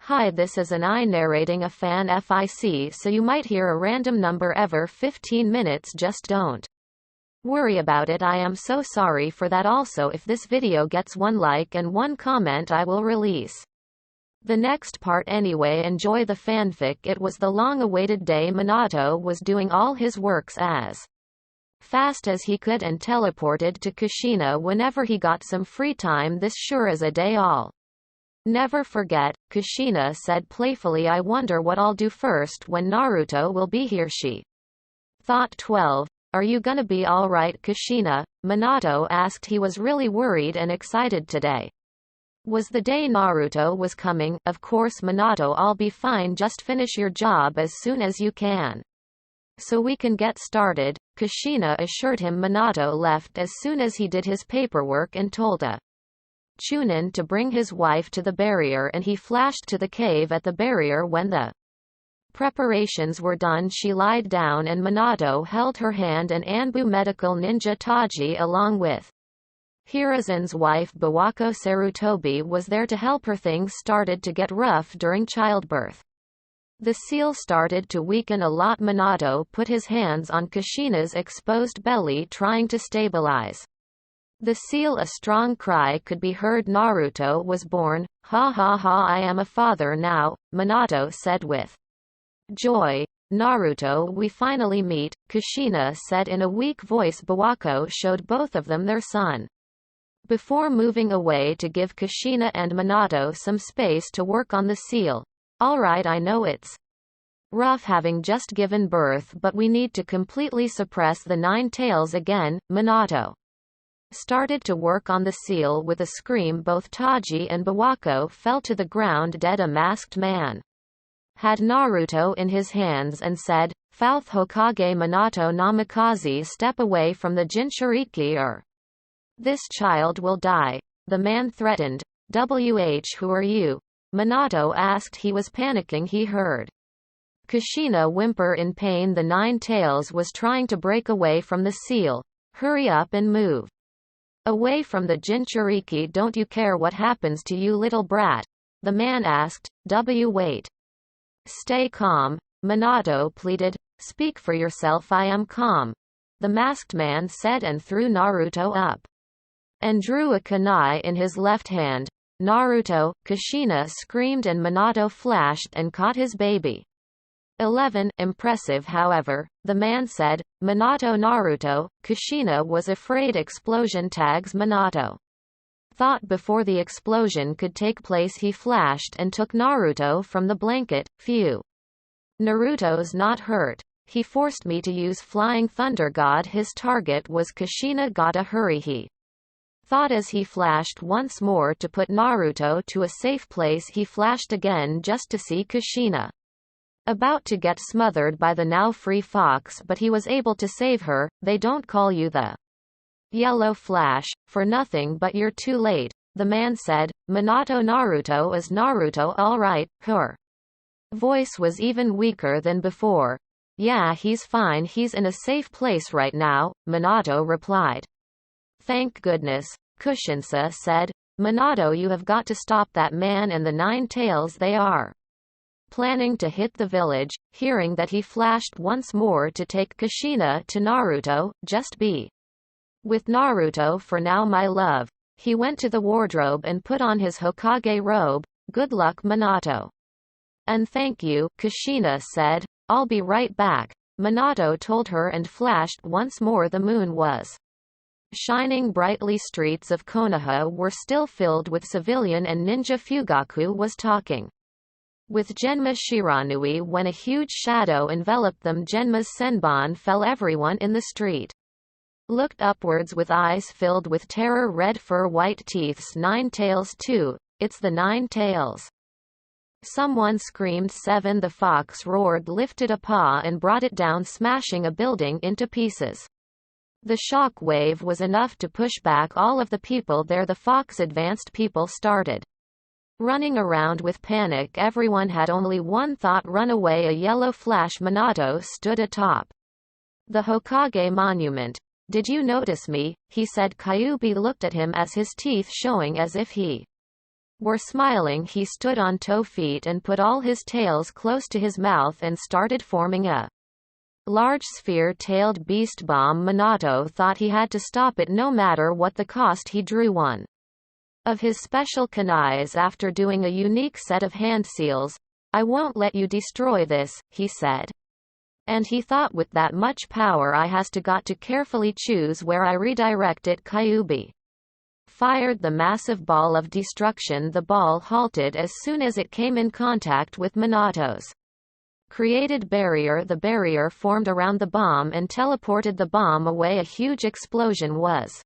Hi, this is an I narrating a fan FIC, so you might hear a random number every 15 minutes. Just don't worry about it. I am so sorry for that. Also, if this video gets 1 like and 1 comment, I will release the next part anyway. Enjoy the fanfic. It was the long-awaited day. Minato was doing all his works as fast as he could and teleported to Kushina whenever he got some free time. This sure is a day I'll never forget, Kushina said playfully. I wonder what I'll do first when Naruto will be here. She thought. 12. Are you gonna be alright, Kushina? Minato asked. He was really worried and excited. Today was the day Naruto was coming. Of course, Minato, I'll be fine. Just finish your job as soon as you can, so we can get started, Kushina assured him. Minato left as soon as he did his paperwork and told a Chunin to bring his wife to the barrier, and he flashed to the cave at the barrier. When the preparations were done, she lied down and Minato held her hand, and Anbu medical ninja Taji along with Hiruzen's wife Bawako Sarutobi was there to help her. Things started to get rough during childbirth. The seal started to weaken a lot. Minato put his hands on Kushina's exposed belly, trying to stabilize the seal. A strong cry could be heard. Naruto was born. Ha ha ha, I am a father now, Minato said with joy. Naruto, we finally meet, Kushina said in a weak voice. Bawako showed both of them their son before moving away to give Kushina and Minato some space to work on the seal. Alright, I know it's rough having just given birth, but we need to completely suppress the 9 tails again. Minato started to work on the seal with a scream. Both Taji and Bawako fell to the ground dead. A masked man had Naruto in his hands and said, Fouth Hokage Minato Namikaze, step away from the Jinchuriki or this child will die. The man threatened. Who are you? Minato asked. He was panicking. He heard Kushina whimper in pain. The 9 tails was trying to break away from the seal. Hurry up and move away from the Jinchuriki. Don't you care what happens to you, little brat? The man asked. Wait. Stay calm, Minato pleaded. Speak for yourself. I am calm, the masked man said, and threw Naruto up and drew a kunai in his left hand. Naruto, Kushina screamed, and Minato flashed and caught his baby. 11. Impressive. However, the man said. Minato. Naruto, Kushina was afraid. Explosion tags. Minato thought before the explosion could take place, he flashed and took Naruto from the blanket. Phew. Naruto's not hurt. He forced me to use Flying Thunder God. His target was Kushina. Gotta hurry, he thought as he flashed once more to put Naruto to a safe place. He flashed again just to see Kushina about to get smothered by the now free fox, but he was able to save her. They don't call you the Yellow Flash for nothing, but you're too late, the man said. Minato. Naruto, is Naruto alright? Her voice was even weaker than before. Yeah, he's fine. He's in a safe place right now, Minato replied. Thank goodness, Kushinsa said. Minato, you have got to stop that man and the 9 tails. They are planning to hit the village. Hearing that, he flashed once more to take Kushina to Naruto. Just be with Naruto for now, my love. He went to the wardrobe and put on his Hokage robe. Good luck, Minato. And thank you, Kushina said. I'll be right back, Minato told her and flashed once more. The moon was shining brightly. Streets of Konoha were still filled with civilian and ninja. Fugaku was talking with Genma Shiranui when a huge shadow enveloped them. Genma's senbon fell. Everyone in the street looked upwards with eyes filled with terror. Red fur, white teeths. 9 tails too. It's the 9 tails. Someone screamed. 7. The fox roared, lifted a paw and brought it down, smashing a building into pieces. The shock wave was enough to push back all of the people there. The fox advanced. People started running around with panic. Everyone had only one thought: run away. A yellow flash. Minato stood atop the Hokage monument. Did you notice me? He said. Kyuubi looked at him as his teeth showing as if he were smiling, he stood on toe feet and put all his tails close to his mouth and started forming a large sphere-tailed beast bomb. Minato thought he had to stop it no matter what the cost. He drew one of his special kunais after doing a unique set of hand seals. "I won't let you destroy this," he said. And he thought, with that much power I has to got to carefully choose where I redirect it. Kyuubi fired the massive ball of destruction. The ball halted as soon as it came in contact with Minato's created barrier. The barrier formed around the bomb and teleported the bomb away. A huge explosion was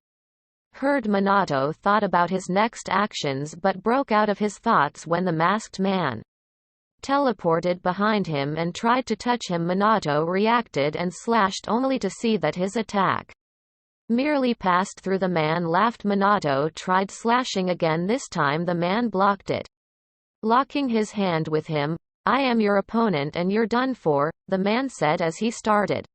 heard. Minato thought about his next actions but broke out of his thoughts when the masked man teleported behind him and tried to touch him. Minato reacted and slashed only to see that his attack merely passed through. The man laughed. Minato tried slashing again. This time the man blocked it, locking his hand with him. "I am your opponent and you're done for," the man said as he started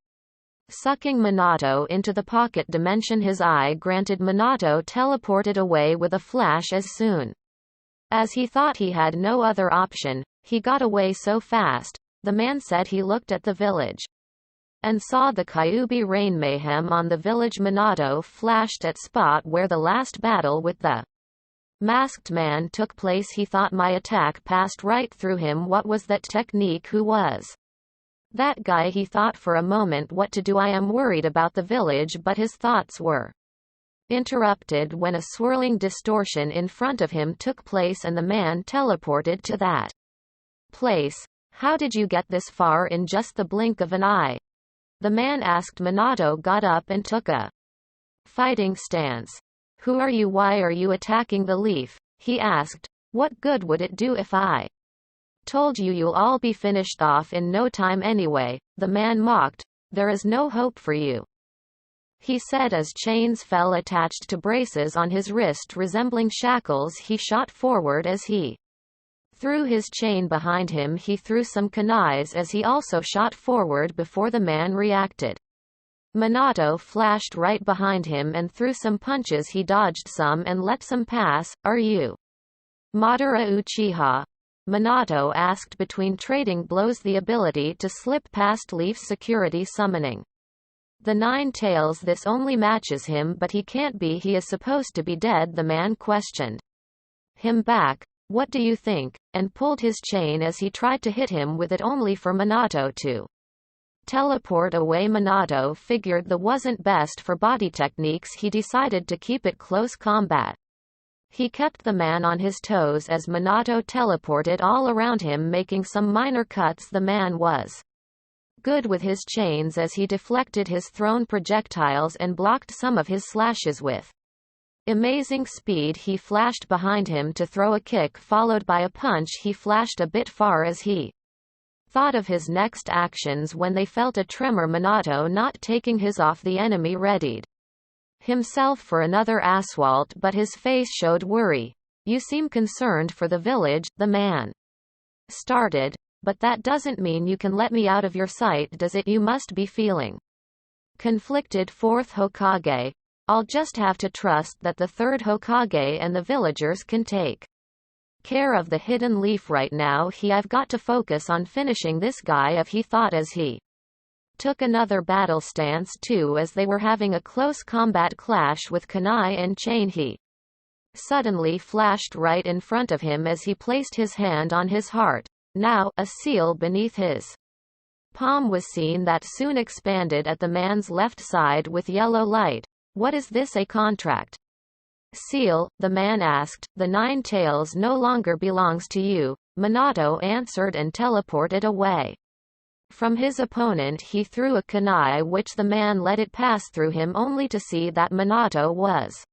sucking Minato into the pocket dimension. His eye granted. Minato teleported away with a flash. As soon as he thought he had no other option, he got away so fast, the man said. He looked at the village and saw the Kyuubi rain mayhem on the village. Minato flashed at spot where the last battle with the masked man took place. He thought, my attack passed right through him. What was that technique? Who was that guy? He thought for a moment what to do. I am worried about the village, but his thoughts were interrupted when a swirling distortion in front of him took place and the man teleported to that place. "How did you get this far in just the blink of an eye?" the man asked. Minato got up and took a fighting stance. "Who are you? Why are you attacking the leaf?" he asked. "What good would it do if I told you? You'll all be finished off in no time anyway," the man mocked. "There is no hope for you," he said as chains fell attached to braces on his wrist resembling shackles. He shot forward as he threw his chain behind him. He threw some kunais as he also shot forward before the man reacted. Minato flashed right behind him and threw some punches. He dodged some and let some pass. "Are you Madara Uchiha?" Minato asked between trading blows. "The ability to slip past Leaf's security summoning the nine tails. This only matches him, but he can't be. He is supposed to be dead." The man questioned him back. "What do you think?" and pulled his chain as he tried to hit him with it, only for Minato to teleport away. Minato figured that wasn't best for body techniques. He decided to keep it close combat. He kept the man on his toes as Minato teleported all around him, making some minor cuts. The man was good with his chains as he deflected his thrown projectiles and blocked some of his slashes with amazing speed. He flashed behind him to throw a kick followed by a punch. He flashed a bit far as he thought of his next actions when they felt a tremor. Minato, not taking his off the enemy, readied himself for another assault, but his face showed worry. "You seem concerned for the village," the man started. "But that doesn't mean you can let me out of your sight, does it? You must be feeling conflicted. Fourth Hokage, I'll just have to trust that the third Hokage and the villagers can take care of the hidden leaf right now. I've got to focus on finishing this guy if he thought as he took another battle stance too. As they were having a close combat clash with kunai and chain, he suddenly flashed right in front of him as he placed his hand on his heart. Now, a seal beneath his palm was seen that soon expanded at the man's left side with yellow light. "What is this, a contract seal?" the man asked. "The nine tails no longer belongs to you," Minato answered and teleported away from his opponent. He threw a kunai which the man let it pass through him, only to see that Minato was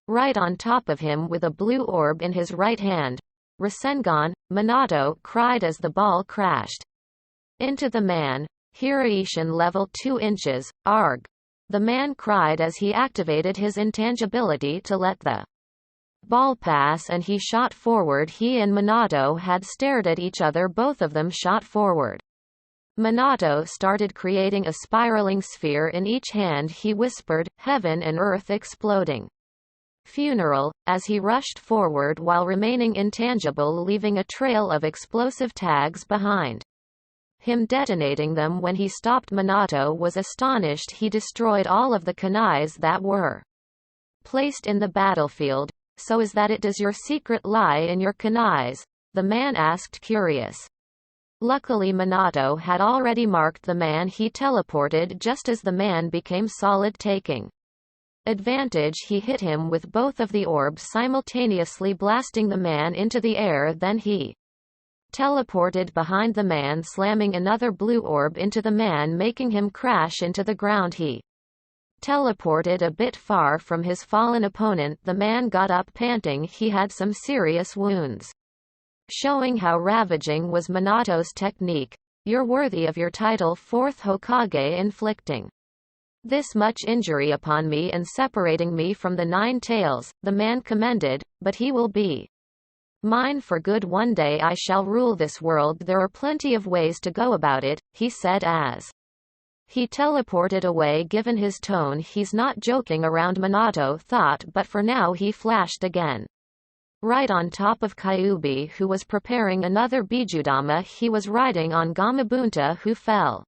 right on top of him with a blue orb in his right hand. "Rasengan!" Minato cried as the ball crashed into the man. "Hiraishin level 2 inches, arg!" the man cried as he activated his intangibility to let the ball pass, and he shot forward. He and Minato had stared at each other. Both of them shot forward. Minato started creating a spiraling sphere in each hand. He whispered, "Heaven and earth exploding." funeral, as he rushed forward while remaining intangible, leaving a trail of explosive tags behind him. Detonating them when he stopped. Minato was astonished. He destroyed all of the kunais that were placed in the battlefield. So is that it? Does your secret lie in your kunais? The man asked, curious. Luckily Minato had already marked the man. He teleported just as the man became solid, taking advantage. He hit him with both of the orbs simultaneously, blasting the man into the air. Then he teleported behind the man, slamming another blue orb into the man, making him crash into the ground. He teleported a bit far from his fallen opponent. The man got up panting. He had some serious wounds, showing how ravaging was Minato's technique. You're worthy of your title, fourth Hokage, inflicting this much injury upon me and separating me from the Nine Tails, the man commended, but he will be mine for good. One day I shall rule this world. There are plenty of ways to go about it, he said as he teleported away. Given his tone, he's not joking around, Minato thought, but for now he flashed again right on top of Kyuubi, who was preparing another Bijudama. He was riding on Gamabunta, who fell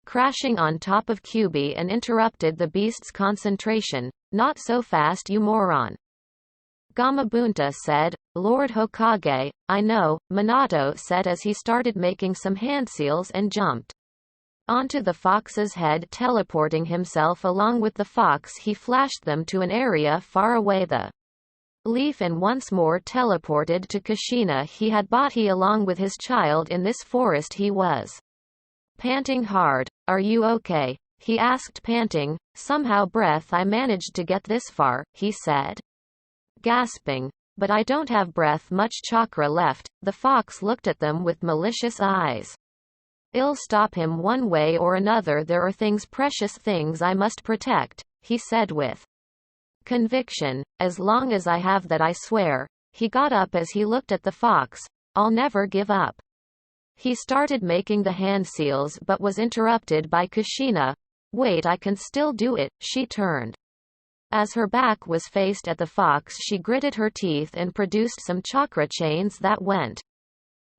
crashing on top of Kyuubi and interrupted the beast's concentration. Not so fast, you moron, Gamabunta said. Lord Hokage, I know, Minato said as he started making some hand seals and jumped onto the fox's head, teleporting himself along with the fox. He flashed them to an area far away. The leaf and once more teleported to Kushina. He had Bati along with his child in this forest. He was panting hard. Are you okay? He asked, panting. Somehow breath. I managed to get this far, he said, gasping. But I don't have breath, much chakra left. The fox looked at them with malicious eyes. I'll stop him one way or another. There are things, precious things I must protect, he said with conviction. As long as I have that, I swear. He got up as he looked at the fox. I'll never give up. He started making the hand seals but was interrupted by Kushina. Wait, I can still do it. She turned. As her back was faced at the fox, she gritted her teeth and produced some chakra chains that went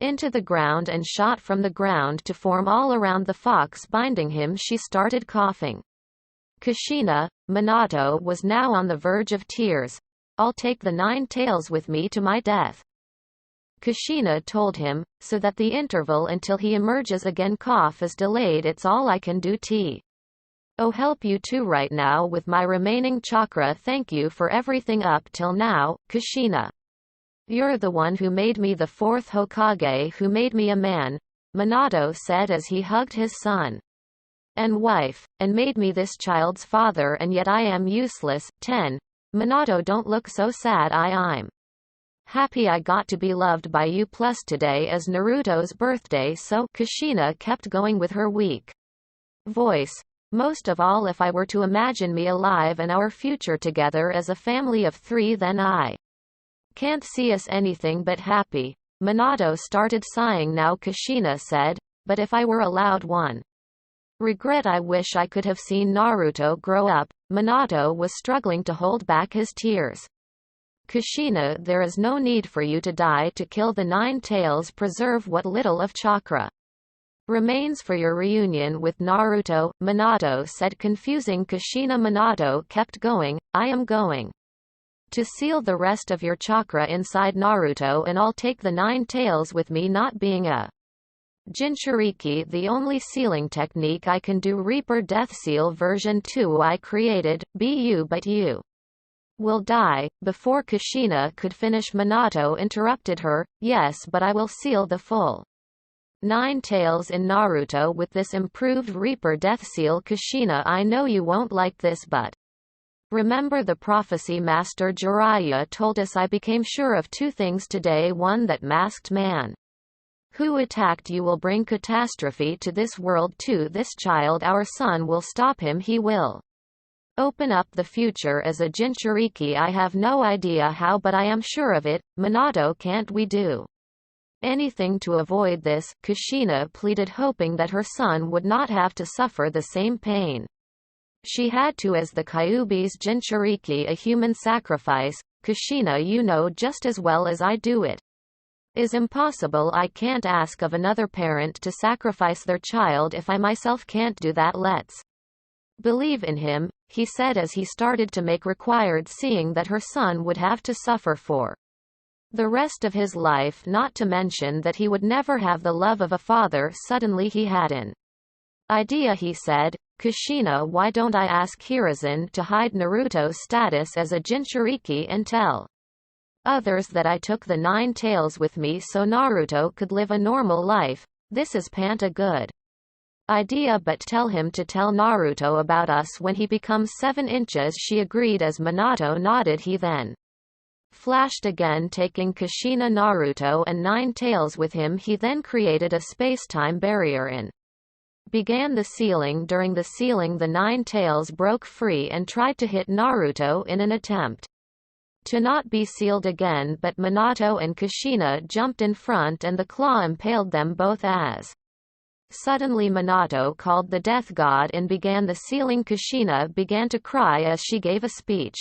into the ground and shot from the ground to form all around the fox, binding him. She started coughing. Kushina, Minato was now on the verge of tears. I'll take the Nine Tails with me to my death, Kushina told him, so that the interval until he emerges again cough is delayed. It's all I can do. Oh, help you too right now with my remaining chakra. Thank you for everything up till now, Kushina. You're the one who made me the fourth Hokage, who made me a man, Minato said as he hugged his son and wife, and made me this child's father, and yet I am useless. 10. Minato, don't look so sad. I'm happy I got to be loved by you. Plus today is Naruto's birthday, so Kushina kept going with her weak voice. Most of all, if I were to imagine me alive and our future together as a family of 3, then I can't see us anything but happy. Minato started sighing now. Kushina said, but if I were allowed one regret, I wish I could have seen Naruto grow up. Minato was struggling to hold back his tears. Kushina, there is no need for you to die to kill the Nine Tails. Preserve what little of chakra remains for your reunion with Naruto, Minato said, confusing Kushina. Minato kept going. I am going to seal the rest of your chakra inside Naruto, and I'll take the Nine Tails with me. Not being a Jinchuriki, the only sealing technique I can do. Reaper Death Seal version 2 I created, but you will die. Before Kushina could finish, Minato interrupted her. Yes, but I will seal the full Nine Tails in Naruto with this improved Reaper Death Seal. Kushina, I know you won't like this, but remember the prophecy Master Jiraiya told us. I became sure of 2 things today. 1, that masked man who attacked you will bring catastrophe to this world. 2, this child, our son, will stop him. He will open up the future as a Jinchuriki. I have no idea how, but I am sure of it. Minato, can't we do anything to avoid this? Kushina pleaded, hoping that her son would not have to suffer the same pain. She had to as the Kyuubi's Jinchuriki, a human sacrifice. Kushina, you know just as well as I do it is impossible. I can't ask of another parent to sacrifice their child if I myself can't do that. Let's believe in him, he said as he started to make required, seeing that her son would have to suffer for the rest of his life, not to mention that he would never have the love of a father. Suddenly he had an idea. He said, Kushina, why don't I ask Hiruzen to hide Naruto's status as a Jinchuriki and tell others that I took the 9 tails with me so Naruto could live a normal life. This is a good idea, but tell him to tell Naruto about us when he becomes 7 inches. She agreed as Minato nodded. He then flashed again, taking Kushina, Naruto and 9 tails with him. He then created a space-time barrier and began the sealing. During the sealing, the 9 tails broke free and tried to hit Naruto in an attempt to not be sealed again, but Minato and Kushina jumped in front and the claw impaled them both. As suddenly Minato called the death god and began the sealing. Kushina began to cry as she gave a speech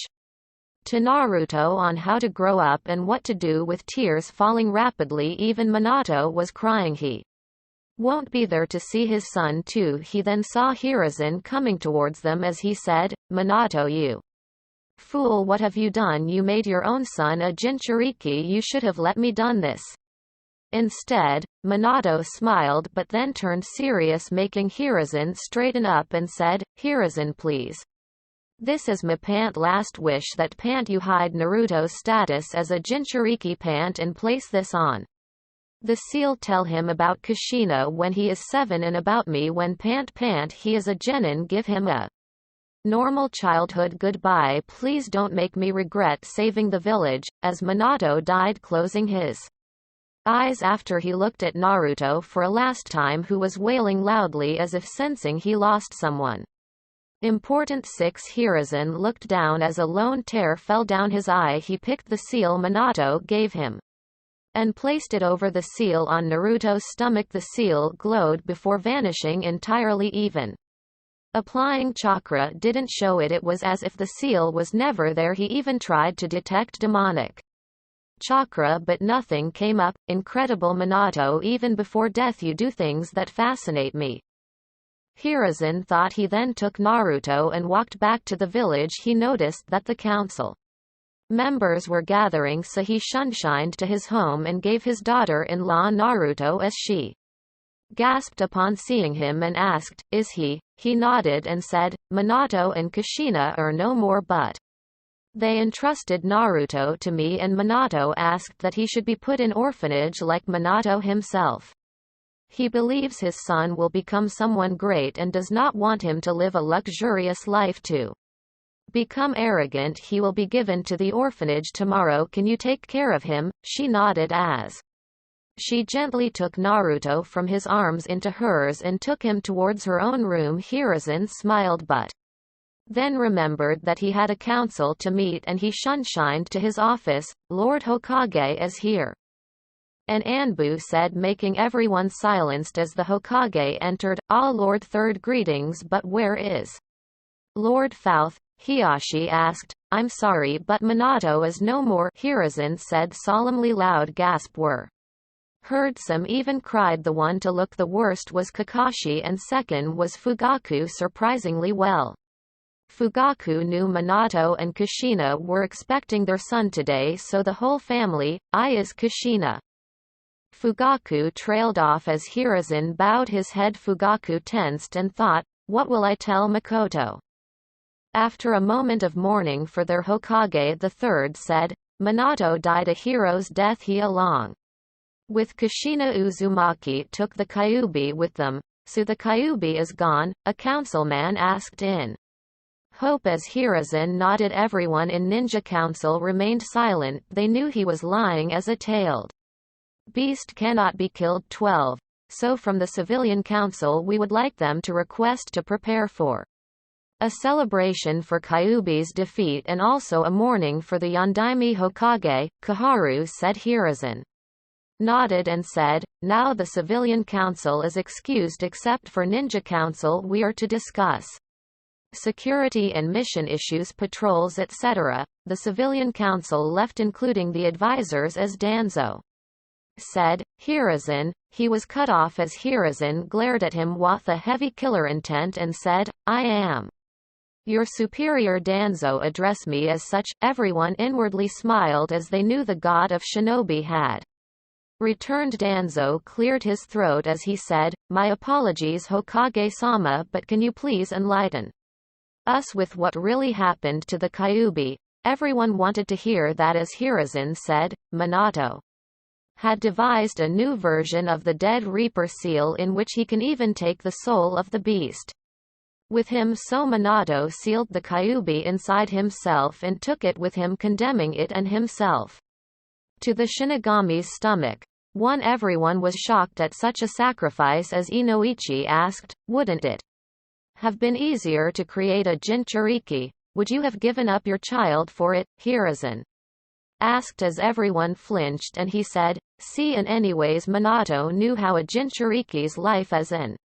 to Naruto on how to grow up and what to do, with tears falling rapidly. Even Minato was crying. He won't be there to see his son too. He then saw Hiruzen coming towards them as he said, Minato, you fool, what have you done? You made your own son a Jinchuriki. You should have let me done this. Instead, Minato smiled but then turned serious, making Hiruzen straighten up and said, Hiruzen, please. This is my last wish that you hide Naruto's status as a Jinchuriki and place this on the seal. Tell him about Kushina when he is 7 and about me when he is a genin. Give him a normal childhood. Goodbye. Please don't make me regret saving the village, as Minato died, closing his eyes after he looked at Naruto for a last time, who was wailing loudly as if sensing he lost someone important. 6. Hiruzen looked down as a lone tear fell down his eye. He picked the seal Minato gave him and placed it over the seal on Naruto's stomach. The seal glowed before vanishing entirely. Even applying chakra didn't show it. It was as if the seal was never there. He even tried to detect demonic chakra, but nothing came up. Incredible, Minato, even before death you do things that fascinate me. Hiruzen thought. He then took Naruto and walked back to the village. He noticed that the council members were gathering, so he shunshined to his home and gave his daughter-in-law Naruto as she gasped upon seeing him and asked, is he? He nodded and said, Minato and Kushina are no more, but they entrusted Naruto to me, and Minato asked that he should be put in orphanage like Minato himself. He believes his son will become someone great and does not want him to live a luxurious life to become arrogant. He will be given to the orphanage tomorrow. Can you take care of him? She nodded as she gently took Naruto from his arms into hers and took him towards her own room. Hiruzen smiled but then remembered that he had a council to meet and he shunshined to his office. Lord Hokage is here, an Anbu said, making everyone silenced as the Hokage entered. Ah, Lord Third, greetings, but where is Lord Fouth? Hiyashi asked. I'm sorry, but Minato is no more, Hiruzen said solemnly. Loud gasp were heard. Some even cried. The one to look the worst was Kakashi and second was Fugaku. Surprisingly well, Fugaku knew Minato and Kushina were expecting their son today, so the whole family, is Kushina. Fugaku trailed off as Hiruzen bowed his head. Fugaku tensed and thought, what will I tell Makoto? After a moment of mourning for their Hokage, the third said, Minato died a hero's death. He along with Kushina Uzumaki took the Kyuubi with them. So the Kyuubi is gone? A councilman asked in hope as Hiruzen nodded. Everyone in Ninja Council remained silent. They knew he was lying as a tailed beast cannot be killed. 12. So from the civilian council we would like them to request to prepare for a celebration for Kyuubi's defeat and also a mourning for the Yondaime Hokage, Kaharu said. Hiruzen nodded and said, now the civilian council is excused except for Ninja Council. We are to discuss security and mission issues, patrols, etc. The civilian council left, including the advisors, as Danzo said. Hiruzen, he was cut off as Hiruzen glared at him with a heavy killer intent and said, I am your superior. Danzo, address me as such. Everyone inwardly smiled as they knew the god of shinobi had returned. Danzo cleared his throat as he said, my apologies Hokage-sama, but can you please enlighten us with what really happened to the Kyuubi? Everyone wanted to hear that. As Hiruzen said, Minato had devised a new version of the Dead Reaper seal in which he can even take the soul of the beast with him, so Minato sealed the Kyuubi inside himself and took it with him, condemning it and himself to the Shinigami's stomach. Everyone was shocked at such a sacrifice as Inoichi asked, wouldn't it have been easier to create a Jinchuriki? Would you have given up your child for it? Hiruzen asked as everyone flinched, and he said, see, and anyways Minato knew how a Jinchuriki's life as in.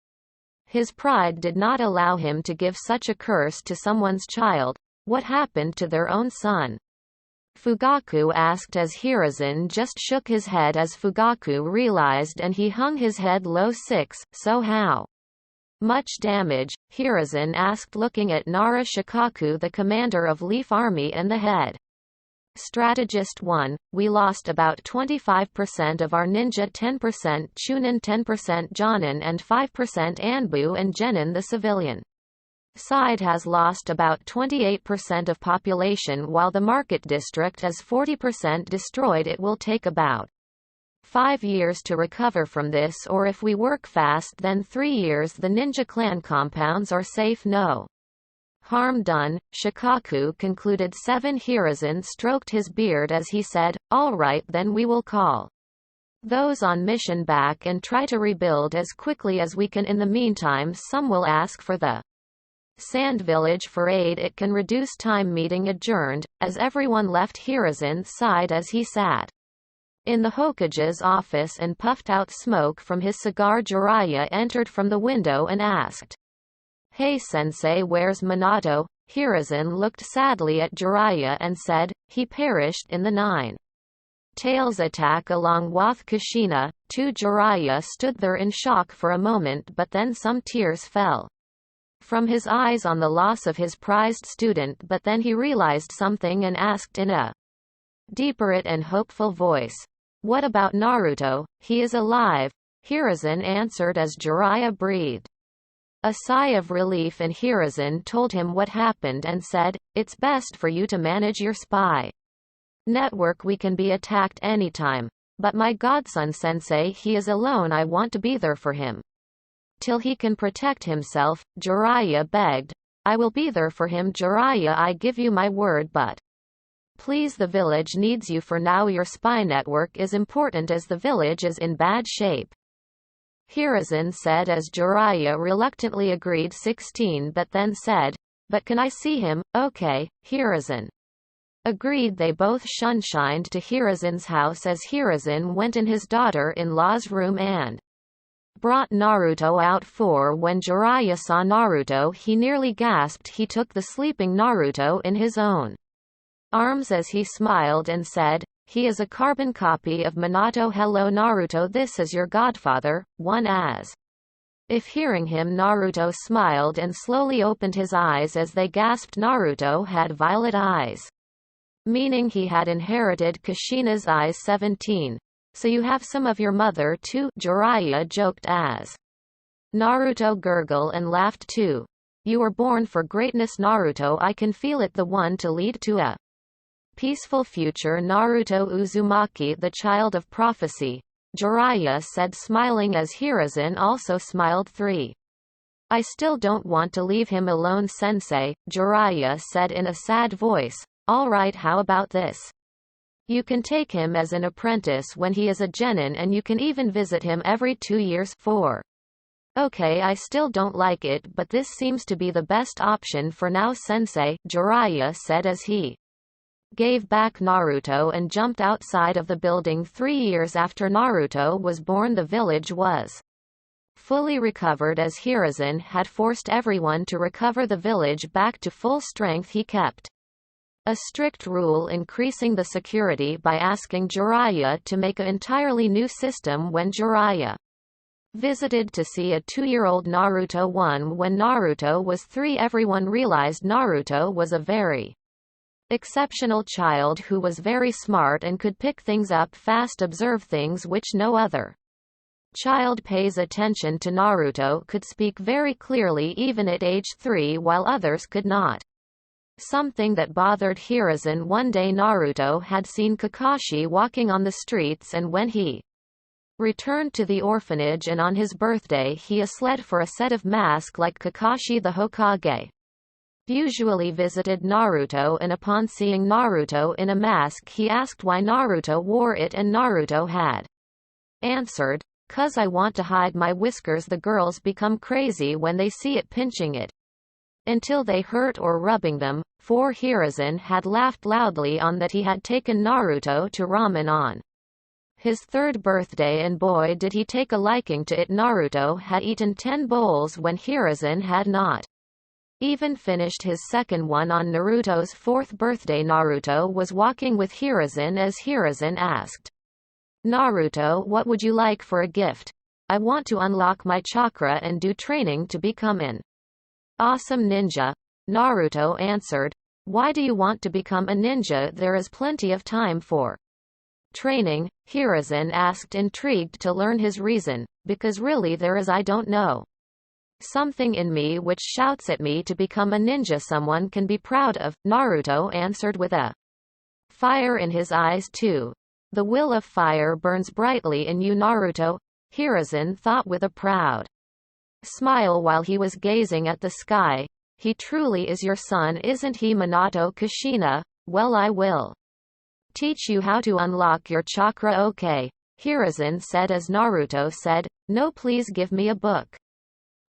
His pride did not allow him to give such a curse to someone's child. What happened to their own son? Fugaku asked as Hiruzen just shook his head as Fugaku realized, and he hung his head low. So how much damage? Hiruzen asked, looking at Nara Shikaku, the commander of Leaf Army and the head strategist. We lost about 25% of our ninja, 10% chunin, 10% jonin, and 5% anbu and genin. The civilian side has lost about 28% of population, while the market district is 40% destroyed. It will take about 5 years to recover from this, or if we work fast then 3 years. The ninja clan compounds are safe, no harm done, Shikaku concluded. Hiruzen stroked his beard as he said, all right then, we will call those on mission back and try to rebuild as quickly as we can. In the meantime, some will ask for the Sand Village for aid. It can reduce time. Meeting adjourned, as everyone left. Hiruzen sighed as he sat in the Hokage's office and puffed out smoke from his cigar. Jiraiya entered from the window and asked, hey sensei, where's Minato? Hiruzen looked sadly at Jiraiya and said, he perished in the Nine Tails attack along with Kushina. Jiraiya stood there in shock for a moment, but then some tears fell from his eyes on the loss of his prized student, but then he realized something and asked in a deeper and hopeful voice, what about Naruto? He is alive. Hiruzen answered as Jiraiya breathed a sigh of relief, and Hiruzen told him what happened and said, it's best for you to manage your spy network. We can be attacked anytime. But my godson sensei, he is alone. I want to be there for him till he can protect himself. Jiraiya begged, I will be there for him. Jiraiya, I give you my word, but please, the village needs you for now. Your spy network is important as the village is in bad shape. Hiruzen said as Jiraiya reluctantly agreed. But then said, but can I see him? Okay. Hiruzen agreed. They both shunshined to Hiruzen's house as Hiruzen went in his daughter-in-law's room and brought Naruto out. When Jiraiya saw Naruto, he nearly gasped. He took the sleeping Naruto in his own arms as he smiled and said, he is a carbon copy of Minato. Hello Naruto, this is your godfather. As if hearing him, Naruto smiled and slowly opened his eyes as they gasped. Naruto had violet eyes, meaning he had inherited Kushina's eyes. 17. So you have some of your mother too? Jiraiya joked as Naruto gurgled and laughed too. You were born for greatness Naruto. I can feel it, the one to lead to a peaceful future. Naruto Uzumaki, the child of prophecy, Jiraiya said, smiling as Hiruzen also smiled. 3. I still don't want to leave him alone sensei, Jiraiya said in a sad voice. All right, how about this? You can take him as an apprentice when he is a genin, and you can even visit him every 2 years. 4. Okay, I still don't like it, but this seems to be the best option for now sensei, Jiraiya said as he gave back Naruto and jumped outside of the building. 3 years after Naruto was born, the village was fully recovered as Hiruzen had forced everyone to recover the village back to full strength. He kept a strict rule increasing the security by asking Jiraiya to make an entirely new system when Jiraiya visited to see a 2-year-old Naruto. When Naruto was 3, everyone realized Naruto was a very exceptional child who was very smart and could pick things up fast, observe things which no other child pays attention to. Naruto could speak very clearly even at age 3 while others could not. Something that bothered Hiruzen. One day Naruto had seen Kakashi walking on the streets, and when he returned to the orphanage and on his birthday he asked for a set of mask like Kakashi the Hokage usually visited Naruto, and upon seeing Naruto in a mask he asked why Naruto wore it, and Naruto had answered, "'Cause I want to hide my whiskers. The girls become crazy when they see it, pinching it until they hurt or rubbing them." For Hiruzen had laughed loudly on that he had taken Naruto to ramen on his 3rd birthday, and boy did he take a liking to it. Naruto had eaten 10 bowls when Hiruzen had not even finished his 2nd one. On Naruto's 4th birthday, Naruto was walking with Hiruzen as Hiruzen asked Naruto, "What would you like for a gift?" "I want to unlock my chakra and do training to become an awesome ninja," Naruto answered. "Why do you want to become a ninja? There is plenty of time for training," Hiruzen asked, intrigued to learn his reason. "Because really there is, I don't know, something in me which shouts at me to become a ninja someone can be proud of," Naruto answered with a fire in his eyes too. "The will of fire burns brightly in you, Naruto," Hiruzen thought with a proud smile while he was gazing at the sky. "He truly is your son, isn't he, Minato Kushina? Well, I will teach you how to unlock your chakra." "Okay," Hiruzen said as Naruto said, "No, please give me a book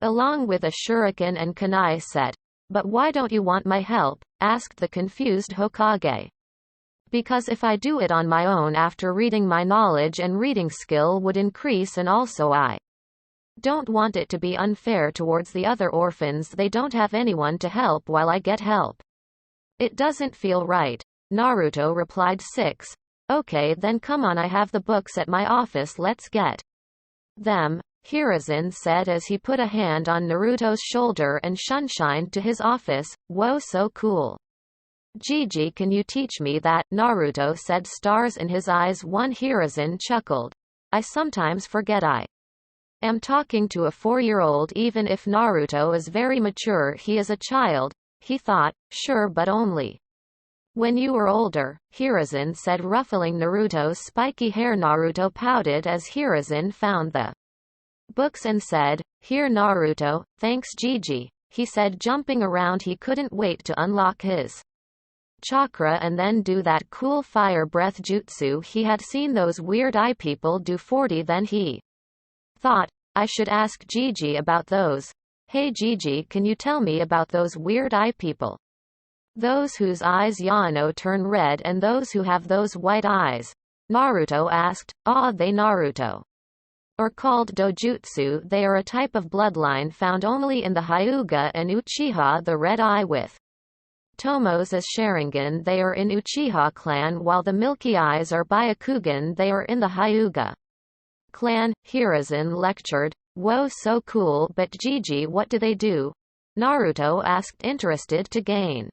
along with a shuriken and kunai set." "But why don't you want my help?" asked the confused Hokage. "Because if I do it on my own after reading, my knowledge and reading skill would increase, and also I don't want it to be unfair towards the other orphans. They don't have anyone to help while I get help. It doesn't feel right," Naruto replied. 6. "Okay then, come on, I have the books at my office, let's get them," Hiruzen said as he put a hand on Naruto's shoulder and shunshined to his office. "Whoa, so cool. Gigi, can you teach me that?" Naruto said, stars in his eyes. Hiruzen chuckled. "I sometimes forget I am talking to a 4-year-old. Even if Naruto is very mature, he is a child," he thought. "Sure, but only when you are older," Hiruzen said, ruffling Naruto's spiky hair. Naruto pouted as Hiruzen found the books and said, "Here, Naruto, thanks Gigi," he said, jumping around. He couldn't wait to unlock his chakra and then do that cool fire breath jutsu he had seen those weird eye people do. 40. Then he thought, "I should ask Gigi about those. Hey Gigi, can you tell me about those weird eye people? Those whose eyes Yano turn red and those who have those white eyes?" Naruto asked. They Naruto are called dojutsu. They are a type of bloodline found only in the Hyuga and Uchiha. The red eye with Tomos as Sharingan, they are in Uchiha clan, while the milky eyes are Byakugan, they are in the Hyuga clan, Hiruzen lectured. "Whoa, so cool, but Gigi, what do they do?" Naruto asked, interested to gain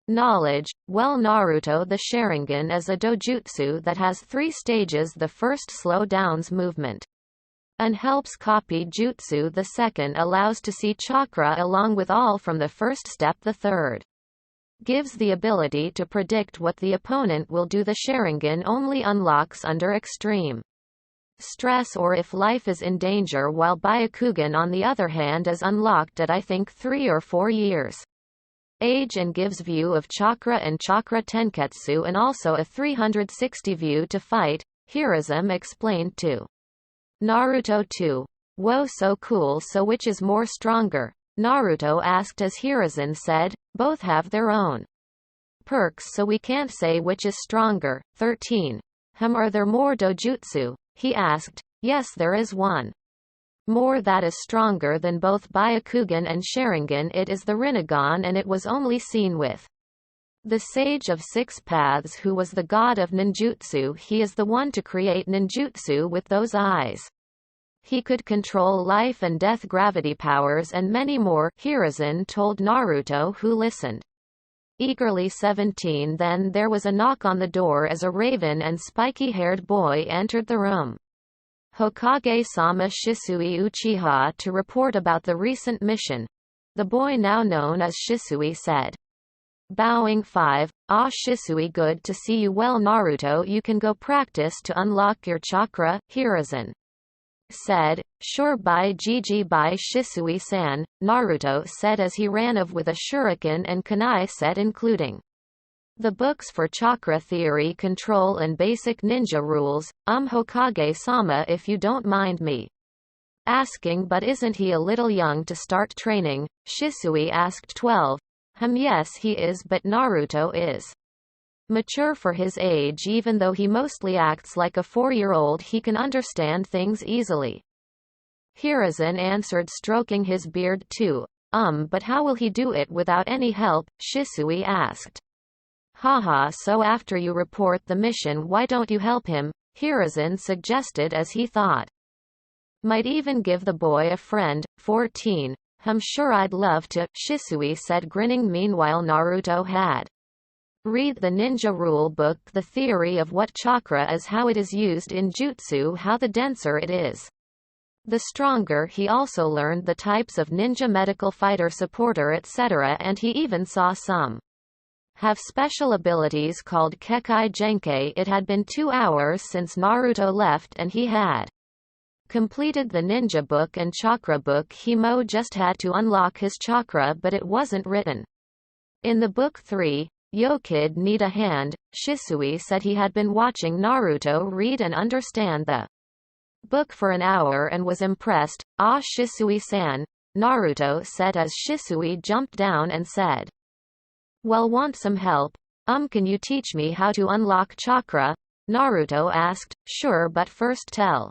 knowledge. "Well, Naruto, the Sharingan is a dojutsu that has 3 stages. The first slow downs movement and helps copy jutsu. The second allows to see chakra along with all from the first step. The third gives the ability to predict what the opponent will do. The Sharingan only unlocks under extreme stress or if life is in danger, while Byakugan on the other hand is unlocked at I think 3 or 4 years age and gives view of chakra and chakra tenketsu and also a 360 view to fight," Hiruzen explained to Naruto too. "Whoa, so cool. So which is more stronger?" Naruto asked as Hiruzen said, "Both have their own perks, so we can't say which is stronger." 13. Are there more dojutsu?" he asked. "Yes, there is one more that is stronger than both Byakugan and Sharingan. It is the Rinnegan, and it was only seen with the Sage of Six Paths, who was the god of ninjutsu. He is the one to create ninjutsu with those eyes. He could control life and death, gravity powers, and many more, Hiruzen told Naruto, who listened eagerly. 17 Then there was a knock on the door as a raven and spiky-haired boy entered the room. Hokage-sama Shisui Uchiha to report about the recent mission. The boy, now known as Shisui, said. Bowing. 5. Ah, Shisui, good to see you. Well, Naruto, you can go practice to unlock your chakra, Hiruzen said. Sure, bye GG. Bye Shisui-san, Naruto said as he ran off with a shuriken and kunai set including the books for chakra theory, control, and basic ninja rules. Hokage-sama, if you don't mind me asking, but isn't he a little young to start training? Shisui asked. 12. Yes, he is, but Naruto is mature for his age. Even though he mostly acts like a 4-year-old, he can understand things easily. Hiruzen answered, stroking his beard too. But how will he do it without any help? Shisui asked. Haha, so after you report the mission, why don't you help him? Hiruzen suggested as he thought might even give the boy a friend. 14. Sure, I'd love to, Shisui said, grinning. Meanwhile, Naruto had read the ninja rule book. The theory of what chakra is, how it is used in jutsu, how the denser it is, the stronger. He also learned the types of ninja, medical, fighter, supporter, etc., and he even saw some have special abilities called Kekai Genkei. It had been 2 hours since Naruto left and he had completed the ninja book and chakra book. Himo just had to unlock his chakra, but it wasn't written in the book. 3. Yo kid, need a hand? Shisui said he had been watching Naruto read and understand the book for an hour and was impressed. Ah, Shisui-san, Naruto said as Shisui jumped down and said, well, want some help? Can you teach me how to unlock chakra? Naruto asked. Sure, but first tell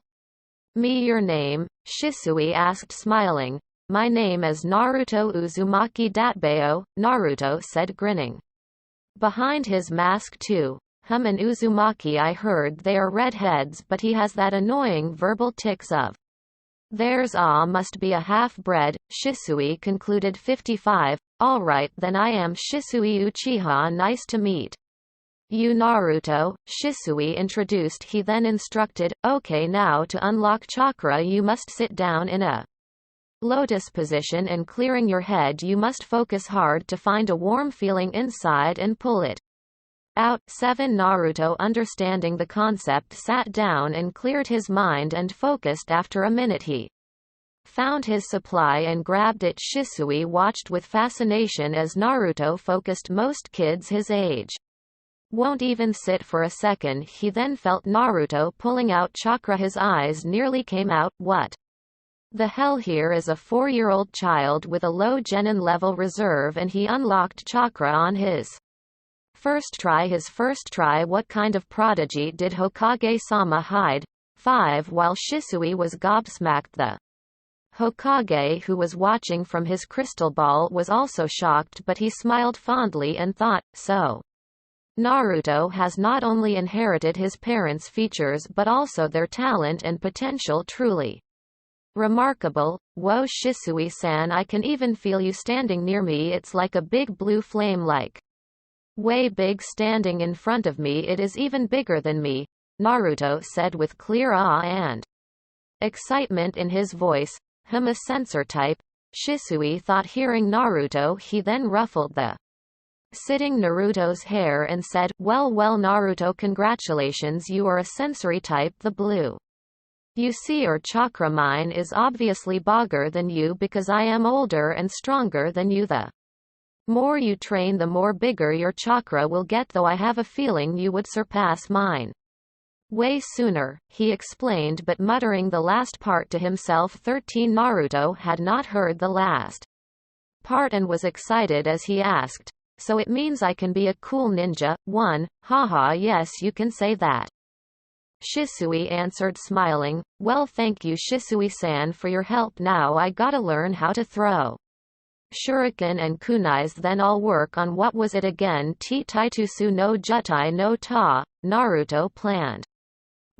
me your name, Shisui asked, smiling. My name is Naruto Uzumaki Datbeo, Naruto said, grinning behind his mask too. And Uzumaki, I heard they are redheads, but he has that annoying verbal tics of theirs. Must be a half-bred, Shisui concluded. 55. Alright then, I am Shisui Uchiha, nice to meet you, Naruto, Shisui introduced. He then instructed, okay, now to unlock chakra you must sit down in a lotus position and clearing your head. You must focus hard to find a warm feeling inside and pull it out. 7. Naruto, understanding the concept, sat down and cleared his mind and focused. After a minute he found his supply and grabbed it. Shisui watched with fascination as Naruto focused. Most kids his age won't even sit for a second. He then felt Naruto pulling out chakra. His eyes nearly came out. What the hell? Here is a 4-year-old child with a low genin level reserve and he unlocked chakra on his first try. His first try. What kind of prodigy did Hokage-sama hide? 5. While Shisui was gobsmacked, the Hokage, who was watching from his crystal ball, was also shocked, but he smiled fondly and thought, so Naruto has not only inherited his parents' features but also their talent and potential. Truly remarkable. Whoa, Shisui-san, I can even feel you standing near me. It's like a big blue flame, like way big, standing in front of me. It is even bigger than me, Naruto said with clear awe and excitement in his voice. A sensor type, Shisui thought, hearing Naruto. He then ruffled the sitting Naruto's hair and said, well, Naruto, congratulations, you are a sensory type. The blue you see, or chakra, mine is obviously bigger than you because I am older and stronger than you. The more you train, the more bigger your chakra will get, though I have a feeling you would surpass mine way sooner, he explained, but muttering the last part to himself. 13. Naruto had not heard the last part and was excited as he asked, so it means I can be a cool ninja? 1. Haha, yes, you can say that. Shisui answered smiling, well thank you Shisui-san for your help, now I gotta learn how to throw shuriken and kunais, then I'll work on what was it again, taitutsu no jutai no ta, Naruto planned.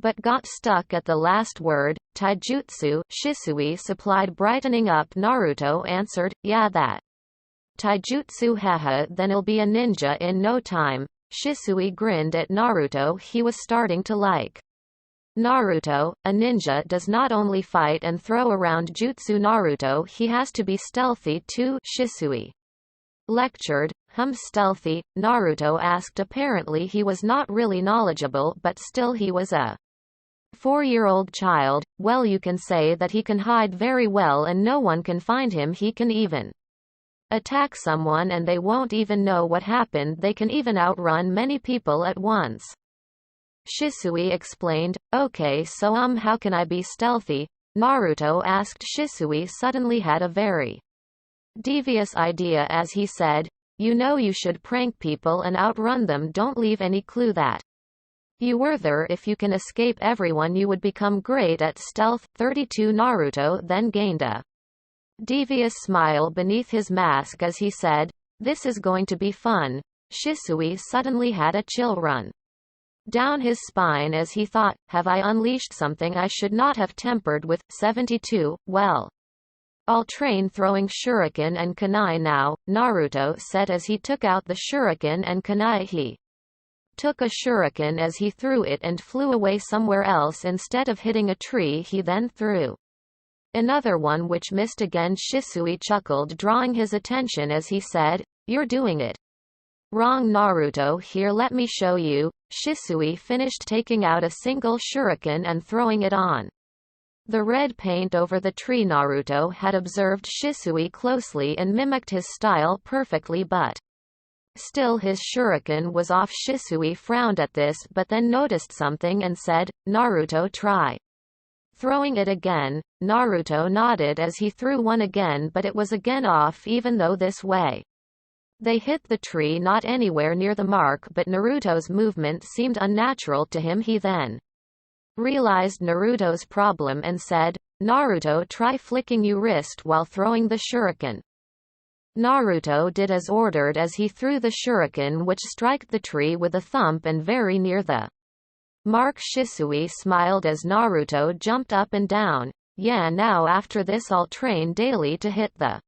But got stuck at the last word, taijutsu. Shisui supplied, brightening up. Naruto answered, yeah that taijutsu, haha, then I'll be a ninja in no time. Shisui grinned at Naruto, he was starting to like Naruto. A ninja does not only fight and throw around jutsu, Naruto, he has to be stealthy too. Shisui lectured. Stealthy? Naruto asked. Apparently he was not really knowledgeable, but still he was a 4-year-old child. Well, you can say that he can hide very well and no one can find him. He can even attack someone and they won't even know what happened. They can even outrun many people at once. Shisui explained. Okay, so how can I be stealthy? Naruto asked. Shisui suddenly had a very devious idea as he said, you know, you should prank people and outrun them. Don't leave any clue that you were there. If you can escape everyone, you would become great at stealth. 32 Naruto then gained a devious smile beneath his mask as he said, this is going to be fun. Shisui suddenly had a chill run down his spine as he thought, have I unleashed something I should not have tempered with? 72, well, I'll train throwing shuriken and kunai now, Naruto said as he took out the shuriken and kunai. He took a shuriken as he threw it and flew away somewhere else. Instead of hitting a tree, he then threw another one which missed again. Shisui chuckled, drawing his attention as he said, you're doing it wrong, Naruto. Here, let me show you. Shisui finished taking out a single shuriken and throwing it on the red paint over the tree. Naruto had observed Shisui closely and mimicked his style perfectly, but still his shuriken was off. Shisui frowned at this but then noticed something and said, Naruto, try throwing it again. Naruto nodded as he threw one again, but it was again off, even though this way they hit the tree not anywhere near the mark, but Naruto's movement seemed unnatural to him. He then realized Naruto's problem and said, Naruto, try flicking your wrist while throwing the shuriken. Naruto did as ordered as he threw the shuriken, which struck the tree with a thump and very near the mark. Shisui smiled as Naruto jumped up and down. Yeah, now after this I'll train daily to hit the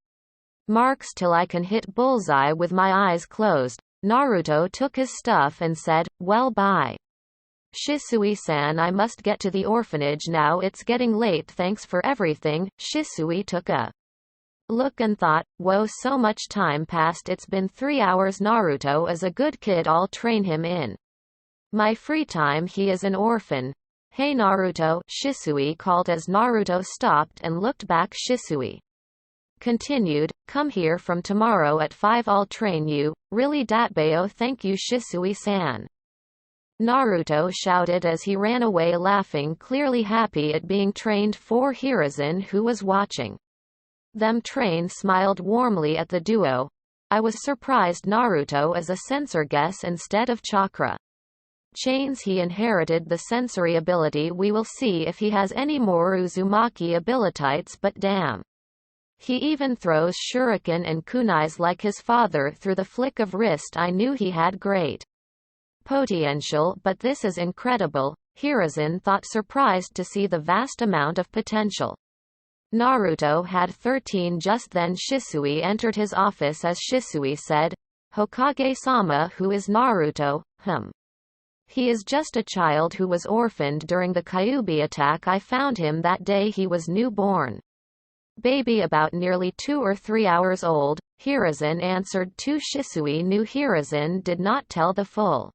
marks till I can hit bullseye with my eyes closed. Naruto took his stuff and said, well, bye Shisui-san, I must get to the orphanage now, it's getting late. Thanks for everything. Shisui took a look and thought, whoa, so much time passed, it's been 3 hours. Naruto is a good kid, I'll train him in my free time. He is an orphan. Hey Naruto, Shisui called as Naruto stopped and looked back. Shisui continued, come here from tomorrow at 5, I'll train you. Really Datbayo, thank you Shisui-san, Naruto shouted as he ran away laughing, clearly happy at being trained. For Hiruzen, who was watching them train, smiled warmly at the duo. I was surprised Naruto is a sensor guess instead of chakra chains. He inherited the sensory ability. We will see if he has any more Uzumaki abilities, but damn, he even throws shuriken and kunais like his father through the flick of wrist. I knew he had great potential, but this is incredible, Hiruzen thought, surprised to see the vast amount of potential. Naruto had 13. Just then Shisui entered his office as Shisui said, Hokage-sama, who is Naruto? He is just a child who was orphaned during the Kyuubi attack. I found him that day. He was newborn baby, about nearly 2 or 3 hours old. Hiruzen answered to Shisui knew Hiruzen did not tell the full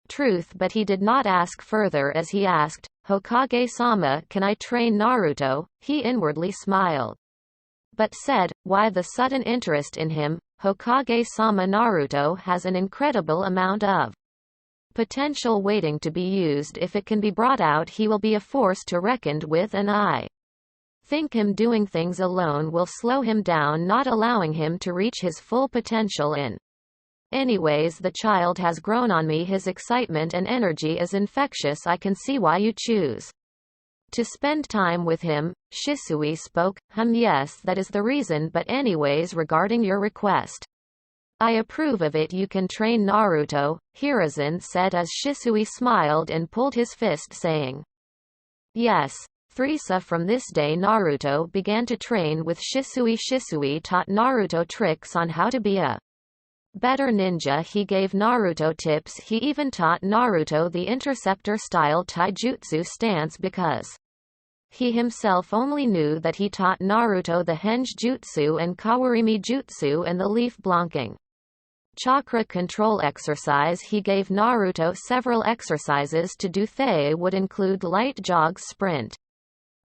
truth, but he did not ask further as he asked, Hokage-sama, can I train Naruto? He inwardly smiled, but said, why the sudden interest in him? Hokage-sama, Naruto has an incredible amount of potential waiting to be used. If it can be brought out, he will be a force to reckon with, and I think him doing things alone will slow him down, not allowing him to reach his full potential. In Anyways, the child has grown on me. His excitement and energy is infectious. I can see why you choose to spend time with him. Shisui spoke. Yes, that is the reason, but anyways, regarding your request, I approve of it. You can train Naruto, Hiruzen said as Shisui smiled and pulled his fist saying, yes. From this day Naruto began to train with Shisui. Shisui taught Naruto tricks on how to be a better ninja. He gave Naruto tips. He even taught Naruto the interceptor style taijutsu stance because he himself only knew that. He taught Naruto the henge jutsu and kawarimi jutsu and the leaf blanking chakra control exercise. He gave Naruto several exercises to do. They would include light jogs, sprint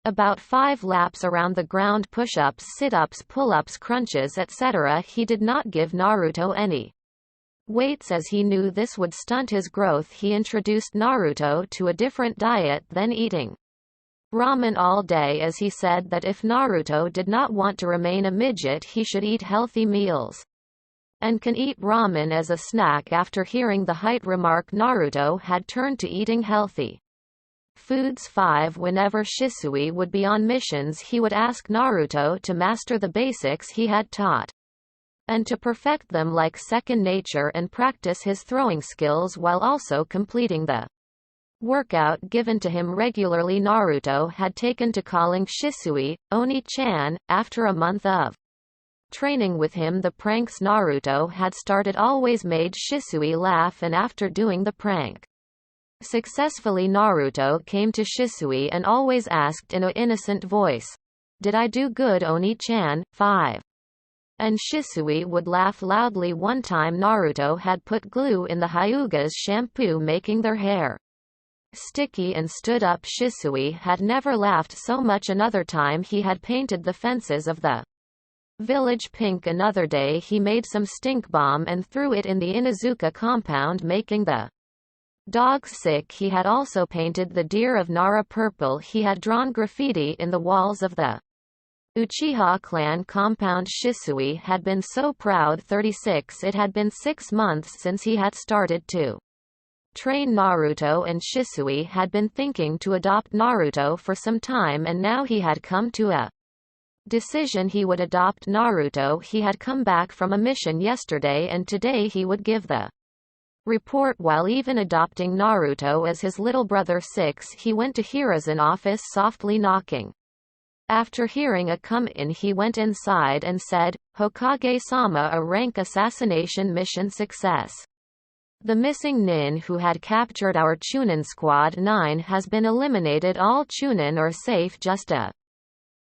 about 5 laps around the ground, push-ups, sit-ups, pull-ups, crunches, etc. He did not give Naruto any weights as he knew this would stunt his growth. He introduced Naruto to a different diet than eating ramen all day, as he said that if Naruto did not want to remain a midget, he should eat healthy meals and can eat ramen as a snack. After hearing the height remark, Naruto had turned to eating healthy foods. 5 Whenever Shisui would be on missions, he would ask Naruto to master the basics he had taught and to perfect them like second nature and practice his throwing skills while also completing the workout given to him regularly. Naruto had taken to calling Shisui Oni-chan. After a month of training with him, the pranks Naruto had started always made Shisui laugh, and after doing the prank successfully, Naruto came to Shisui and always asked in an innocent voice, "Did I do good, Oni-chan?" 5 And Shisui would laugh loudly. One time Naruto had put glue in the Hyuga's shampoo, making their hair sticky and stood up. Shisui had never laughed so much. Another time he had painted the fences of the village pink. Another day he made some stink bomb and threw it in the Inuzuka compound, making the dogs sick. He had also painted the deer of Nara purple. He had drawn graffiti in the walls of the Uchiha clan compound. Shisui had been so proud. 36 It had been 6 months since he had started to train Naruto, and Shisui had been thinking to adopt Naruto for some time, and now he had come to a decision. He would adopt Naruto. He had come back from a mission yesterday, and today he would give the report. While even adopting Naruto as his little brother. 6 He went to Hiruzen's office, softly knocking. After hearing a come-in, he went inside and said, "Hokage-sama, a rank assassination mission success. The missing nin who had captured our Chunin squad 9 has been eliminated. All Chunin are safe, just a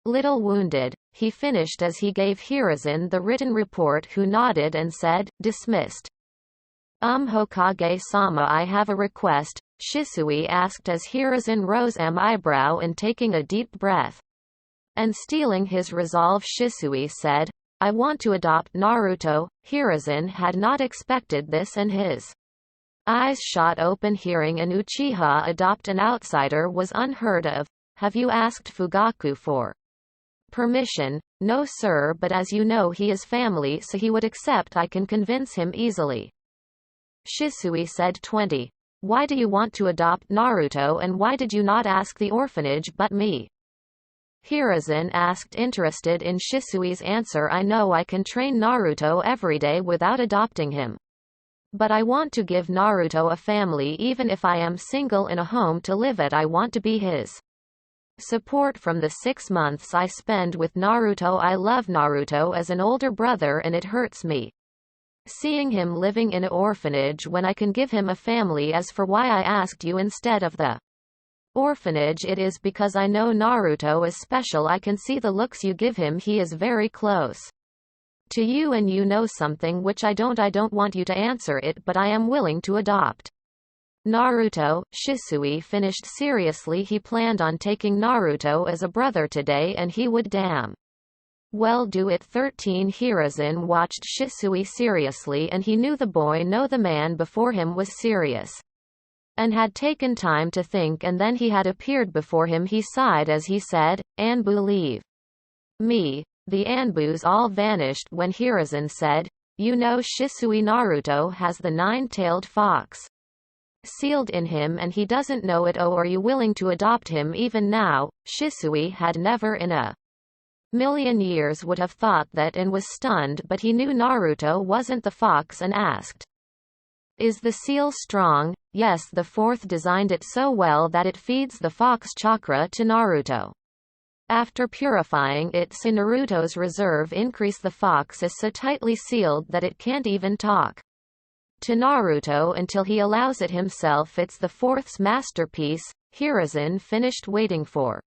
little wounded," he finished as he gave Hiruzen the written report, who nodded and said, "Dismissed." Hokage-sama, I have a request," Shisui asked as Hiruzen rose eyebrow and taking a deep breath and stealing his resolve. Shisui said, "I want to adopt Naruto." Hiruzen had not expected this and his eyes shot open. Hearing an Uchiha adopt an outsider was unheard of. "Have you asked Fugaku for permission?" "No sir, but as you know he is family, so he would accept. I can convince him easily," Shisui said. 20 Why do you want to adopt Naruto, and why did you not ask the orphanage but me?" Hiruzen asked, interested in Shisui's answer. "I know I can train Naruto every day without adopting him, but I want to give Naruto a family. Even if I am single in a home to live at, I want to be his support from the 6 months I spend with Naruto. I love Naruto as an older brother, and it hurts me seeing him living in an orphanage when I can give him a family. As for why I asked you instead of the orphanage, it is because I know Naruto is special. I can see the looks you give him. He is very close to you, and you know something which I don't. I don't want you to answer it, but I am willing to adopt Naruto." Shisui finished seriously. He planned on taking Naruto as a brother today, and he would damn well do it. 13 Hiruzen watched Shisui seriously, and he knew the boy, no, the man before him was serious and had taken time to think, and then he had appeared before him. He sighed as he said, "Anbu, leave me." The Anbus all vanished when Hiruzen said, You know Shisui Naruto has the nine-tailed fox sealed in him and he doesn't know it. Oh, are you willing to adopt him even now? Shisui had never in a million years would have thought that and was stunned, but he knew Naruto wasn't the fox and asked, is the seal strong? Yes, the fourth designed it so well that it feeds the fox chakra to Naruto. After purifying it so Naruto's reserve increase, the fox is so tightly sealed that it can't even talk to Naruto until he allows it himself. It's the fourth's masterpiece. Hiruzen finished waiting for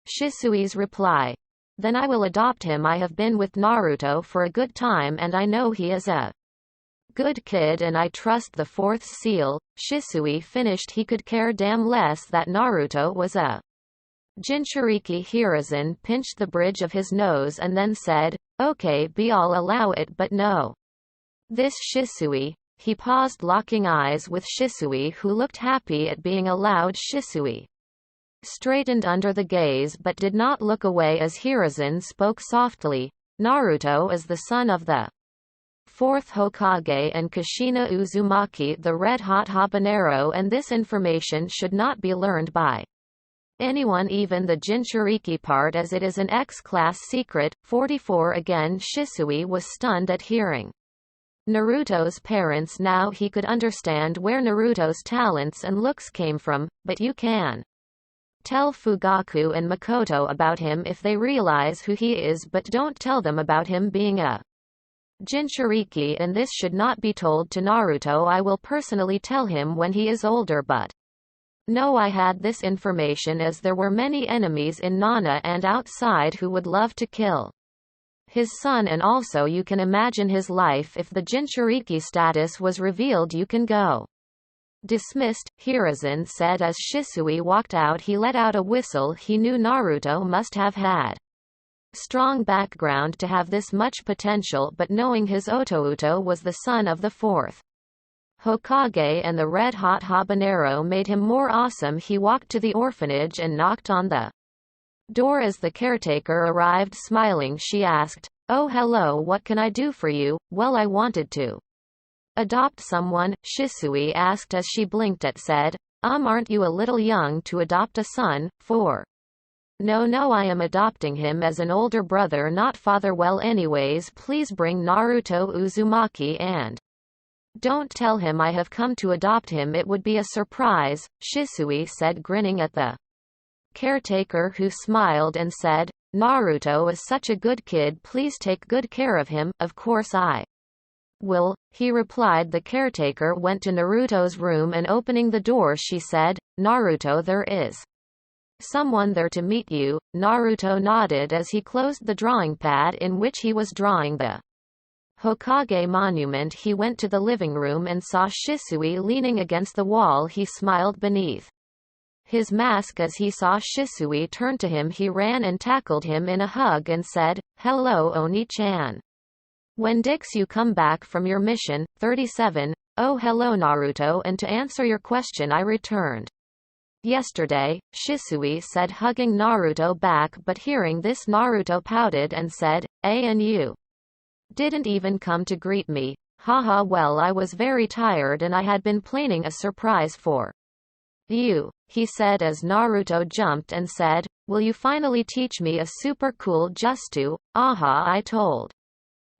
Shisui's reply. Then I will adopt him. I have been with Naruto for a good time and I know he is a good kid and I trust the fourth seal. Shisui finished. He could care damn less that Naruto was a Jinchuriki. Hiruzen pinched the bridge of his nose and then said, okay, I'll allow it, but no. This Shisui. He paused, locking eyes with Shisui, who looked happy at being allowed. Shisui straightened under the gaze but did not look away as Hiruzen spoke softly. Naruto is the son of the fourth Hokage and Kushina Uzumaki, the red-hot habanero, and this information should not be learned by anyone, even the Jinchuriki part, as it is an X-class secret. 44 Again Shisui was stunned at hearing Naruto's parents. Now he could understand where Naruto's talents and looks came from, but you can tell Fugaku and Makoto about him if they realize who he is, but don't tell them about him being a Jinchuriki, and this should not be told to Naruto. I will personally tell him when he is older, but no, I had this information as there were many enemies in Nana and outside who would love to kill his son, and also you can imagine his life if the Jinchuriki status was revealed. You can go. Dismissed, Hiruzen said as Shisui walked out. He let out a whistle. He knew Naruto must have had strong background to have this much potential, but knowing his Otouto was the son of the fourth Hokage and the red-hot habanero made him more awesome. He walked to the orphanage and knocked on the door. As the caretaker arrived smiling, she asked, oh hello, what can I do for you? Well, I wanted to adopt someone, Shisui asked as she blinked at said, aren't you a little young to adopt a son? For no, I am adopting him as an older brother, not father. Well, anyways, please bring Naruto Uzumaki and don't tell him I have come to adopt him. It would be a surprise, Shisui said, grinning at the caretaker, who smiled and said, Naruto is such a good kid, please take good care of him. Of course I will, he replied. The caretaker went to Naruto's room and opening the door she said, Naruto, there is someone there to meet you. Naruto nodded as he closed the drawing pad in which he was drawing the Hokage monument. He went to the living room and saw Shisui leaning against the wall. He smiled beneath his mask as he saw Shisui turn to him. He ran and tackled him in a hug and said, hello Oni-chan. When did you come back from your mission? 37. Oh hello Naruto, and to answer your question, I returned yesterday, Shisui said, hugging Naruto back, but hearing this Naruto pouted and said, and you didn't even come to greet me. Haha, well, I was very tired and I had been planning a surprise for you, he said as Naruto jumped and said, will you finally teach me a super cool jutsu? Aha, I told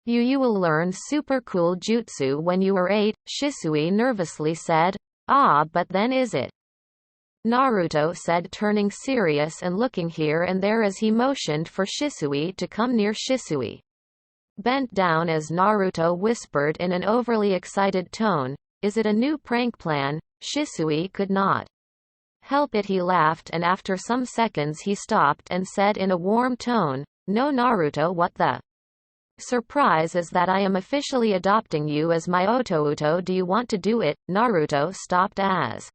you will learn super cool jutsu when you were 8, Shisui nervously said. Ah, but then is it? Naruto said, turning serious and looking here and there as he motioned for Shisui to come near. Shisui bent down as Naruto whispered in an overly excited tone, is it a new prank plan? Shisui could not help it. He laughed and after some seconds he stopped and said in a warm tone, no Naruto, what the surprise is that I am officially adopting you as my Otouto. Do you want to do it? Naruto stopped as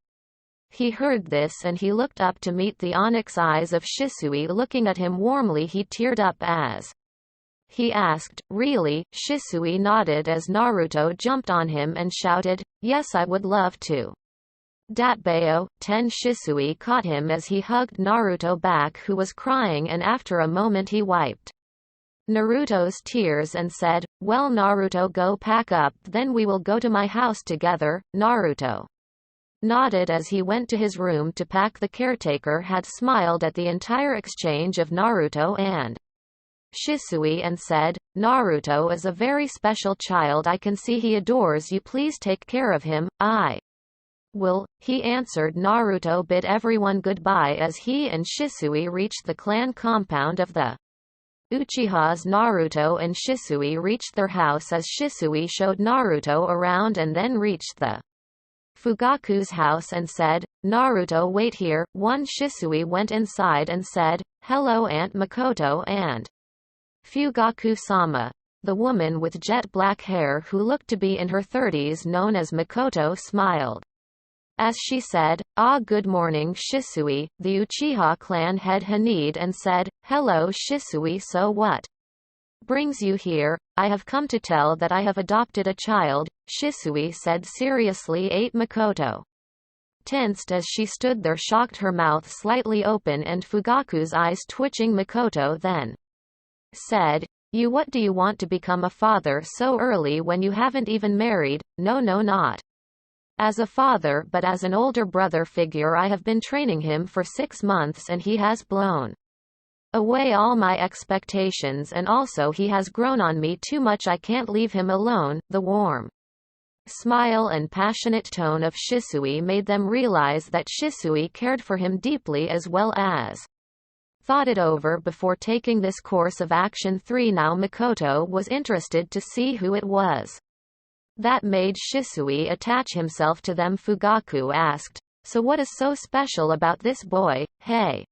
he heard this and he looked up to meet the onyx eyes of Shisui looking at him warmly. He teared up as he asked, really? Shisui nodded as Naruto jumped on him and shouted, yes, I would love to. Datbeo, 10. Shisui caught him as he hugged Naruto back, who was crying, and after a moment he wiped Naruto's tears and said, "Well, Naruto, go pack up, then we will go to my house together." Naruto nodded as he went to his room to pack. The caretaker had smiled at the entire exchange of Naruto and Shisui and said, "Naruto is a very special child. I can see he adores you. Please take care of him." "I will," he answered. Naruto bid everyone goodbye as he and Shisui reached the clan compound of the Uchihas. Naruto and Shisui reached their house as Shisui showed Naruto around and then reached the Fugaku's house and said, "Naruto, wait here." Shisui went inside and said, "Hello Aunt Makoto and Fugaku-sama." The woman with jet black hair who looked to be in her 30s known as Makoto smiled as she said, "Ah, good morning Shisui." The Uchiha clan head Haned and said, "Hello Shisui, so what brings you here?" "I have come to tell that I have adopted a child," Shisui said seriously. Makoto tensed as she stood there, shocked, her mouth slightly open and Fugaku's eyes twitching. Makoto then said, What do you want to become a father so early when you haven't even married?" "No, not as a father, but as an older brother figure. I have been training him for 6 months and he has blown away all my expectations, and also he has grown on me too much. I can't leave him alone." The warm smile and passionate tone of Shisui made them realize that Shisui cared for him deeply as well as thought it over before taking this course of action. Now Makoto was interested to see who it was that made Shisui attach himself to them. Fugaku asked, "So what is so special about this boy, hey?"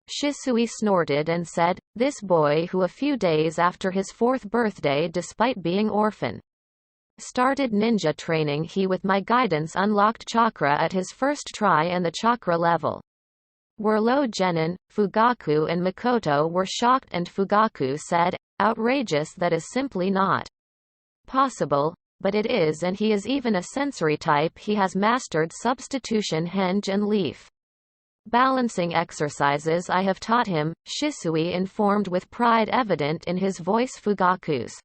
Shisui snorted and said, "This boy who a few days after his 4th birthday, despite being orphan, started ninja training. He with my guidance unlocked chakra at his first try and the chakra level were low genin." Fugaku and Makoto were shocked and Fugaku said, "Outrageous, that is simply not possible." "But it is, and he is even a sensory type. He has mastered substitution, henge and leaf balancing exercises. I have taught him," Shisui informed with pride evident in his voice. Fugaku's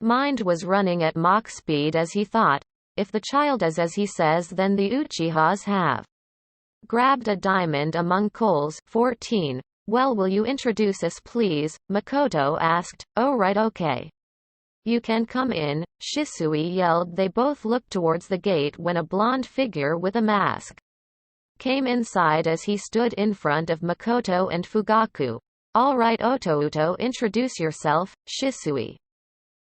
mind was running at Mach speed as he thought, if the child is as he says, then the Uchihas have grabbed a diamond among coals. 14. "Well, will you introduce us please?" Makoto asked. "Oh right, okay. You can come in," Shisui yelled. They both looked towards the gate when a blonde figure with a mask came inside as he stood in front of Makoto and Fugaku. "All right Otouto, introduce yourself," Shisui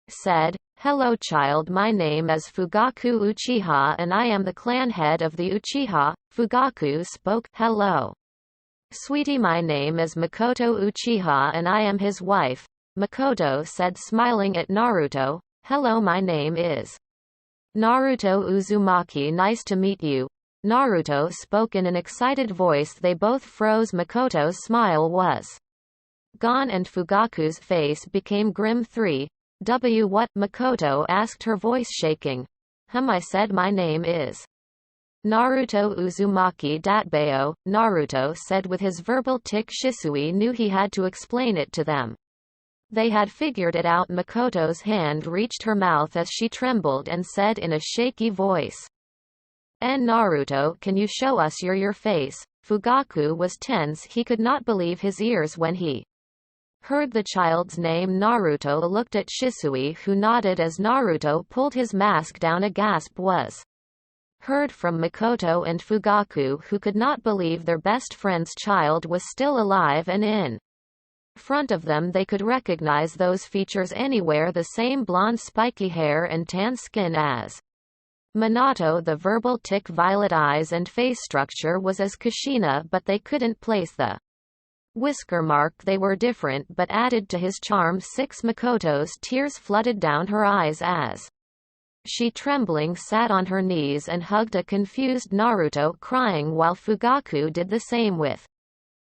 said. "Hello child, my name is Fugaku Uchiha and I am the clan head of the Uchiha." Fugaku spoke. "Hello sweetie, my name is Makoto Uchiha and I am his wife," Makoto said, smiling at Naruto. "Hello, my name is Naruto Uzumaki. Nice to meet you." Naruto spoke in an excited voice. They both froze. Makoto's smile was gone and Fugaku's face became grim. 3. What? Makoto asked, her voice shaking. I said my name is Naruto Uzumaki Datbeo, Naruto said with his verbal tic. Shisui knew he had to explain it to them. They had figured it out. Makoto's hand reached her mouth as she trembled and said in a shaky voice, Naruto, can you show us your face?" Fugaku was tense. He could not believe his ears when he heard the child's name. Naruto looked at Shisui, who nodded as Naruto pulled his mask down. A gasp was heard from Makoto and Fugaku, who could not believe their best friend's child was still alive and in front of them. They could recognize those features anywhere, the same blonde spiky hair and tan skin as Minato. The verbal tic, violet eyes and face structure was as Kushina, but they couldn't place the whisker mark. They were different but added to his charm. 6. Makoto's tears flooded down her eyes as she trembling sat on her knees and hugged a confused Naruto, crying while Fugaku did the same with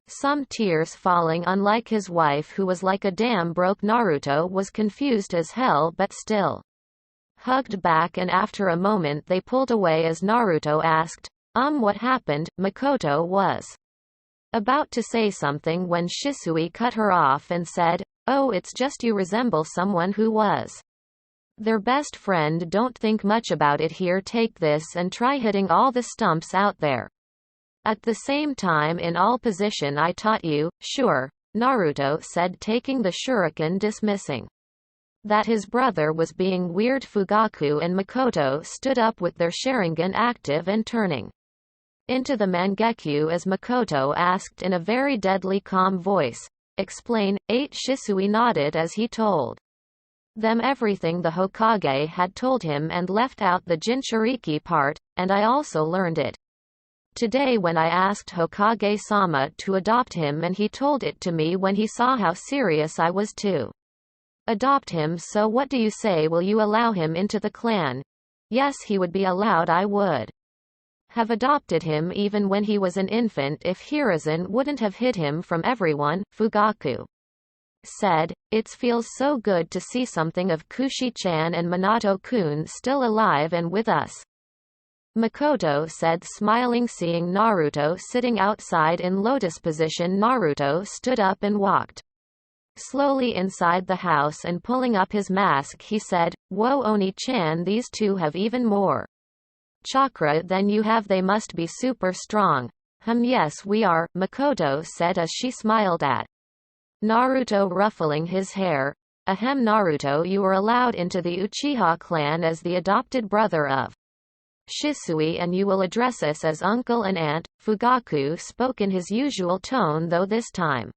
some tears falling. Unlike his wife, who was like a dam broke, Naruto was confused as hell but still hugged back, and after a moment they pulled away as Naruto asked, what happened?" Makoto was about to say something when Shisui cut her off and said, Oh, it's just you resemble someone who was their best friend. Don't think much about it here, take this and try hitting all the stumps out there. At the same time in all position I taught you, sure, Naruto said, taking the shuriken, dismissing that his brother was being weird. Fugaku and Makoto stood up with their Sharingan active and turning into the Mangekyo as Makoto asked in a very deadly calm voice, "Explain." 8 Shisui nodded as he told them everything the Hokage had told him and left out the Jinchuriki part, and I also learned it today when I asked Hokage-sama to adopt him, and he told it to me when he saw how serious I was to adopt him. So what do you say, will you allow him into the clan? Yes, he would be allowed. I would have adopted him even when he was an infant if Hiruzen wouldn't have hid him from everyone, Fugaku said. It feels so good to see something of Kushi-chan and Minato-kun still alive and with us, Makoto said, smiling. Seeing Naruto sitting outside in lotus position, Naruto stood up and walked slowly inside the house, and pulling up his mask he said, "Whoa, Oni-chan, these two have even more chakra than you have. They must be super strong." Yes, we are, Makoto said as she smiled at Naruto, ruffling his hair. Naruto, you were allowed into the Uchiha clan as the adopted brother of Shisui, and you will address us as uncle and aunt. Fugaku spoke in his usual tone, though this time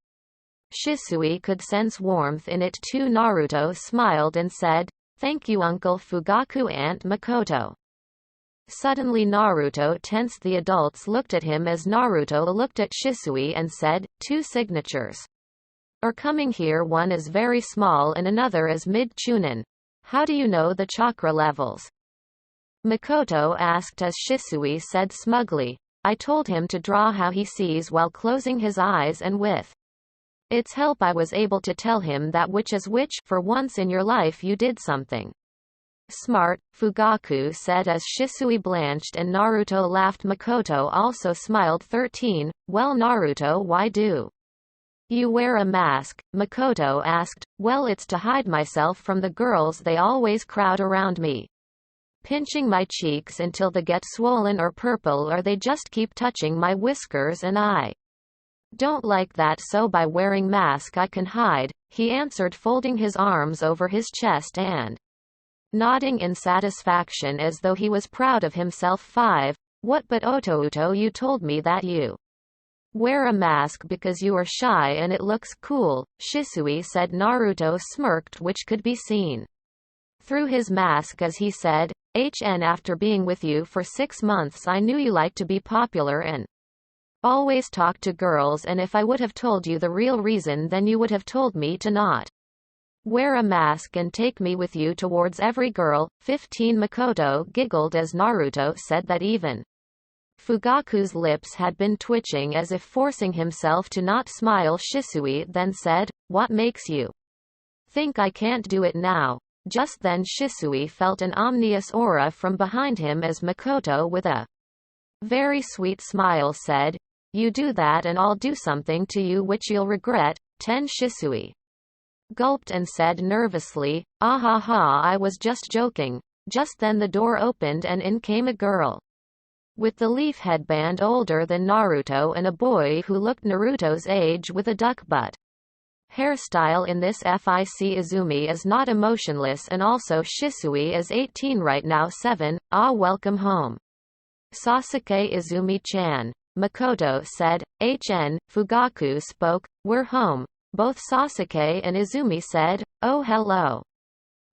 Shisui could sense warmth in it too. Naruto smiled and said, "Thank you, Uncle Fugaku, Aunt Makoto." Suddenly Naruto tensed. The adults looked at him as Naruto looked at Shisui and said, "Two signatures are coming here. One is very small and another is mid-chunin. How do you know the chakra levels?" Makoto asked as Shisui said smugly, "I told him to draw how he sees while closing his eyes, and with its help I was able to tell him that which is which. For once in your life you did something smart," Fugaku said as Shisui blanched and Naruto laughed. Makoto also smiled. 13. Well, Naruto, why do you wear a mask? Makoto asked. Well, it's to hide myself from the girls. They always crowd around me, pinching my cheeks until they get swollen or purple, or they just keep touching my whiskers, and I don't like that, so by wearing mask I can hide, he answered, folding his arms over his chest and nodding in satisfaction as though he was proud of himself. 5. What, but Otouto, you told me that you wear a mask because you are shy and it looks cool, Shisui said. Naruto smirked, which could be seen through his mask, as he said, after being with you for 6 months I knew you liked to be popular and always talk to girls, and if I would have told you the real reason, then you would have told me to not wear a mask and take me with you towards every girl. 15. Makoto giggled as Naruto said that. Even Fugaku's lips had been twitching as if forcing himself to not smile. Shisui then said, "What makes you think I can't do it now?" Just then Shisui felt an ominous aura from behind him as Makoto, with a very sweet smile, said, "You do that and I'll do something to you which you'll regret." 10. Shisui gulped and said nervously, "Ah ha ha, I was just joking." Just then the door opened and in came a girl with the leaf headband, older than Naruto, and a boy who looked Naruto's age with a duck butt hairstyle. In this FIC Izumi is not emotionless, and also Shisui is 18 right now. 7. Ah, welcome home, Sasuke. Izumi-chan, Makoto said. Fugaku spoke, "We're home." Both Sasuke and Izumi said, "Oh, hello,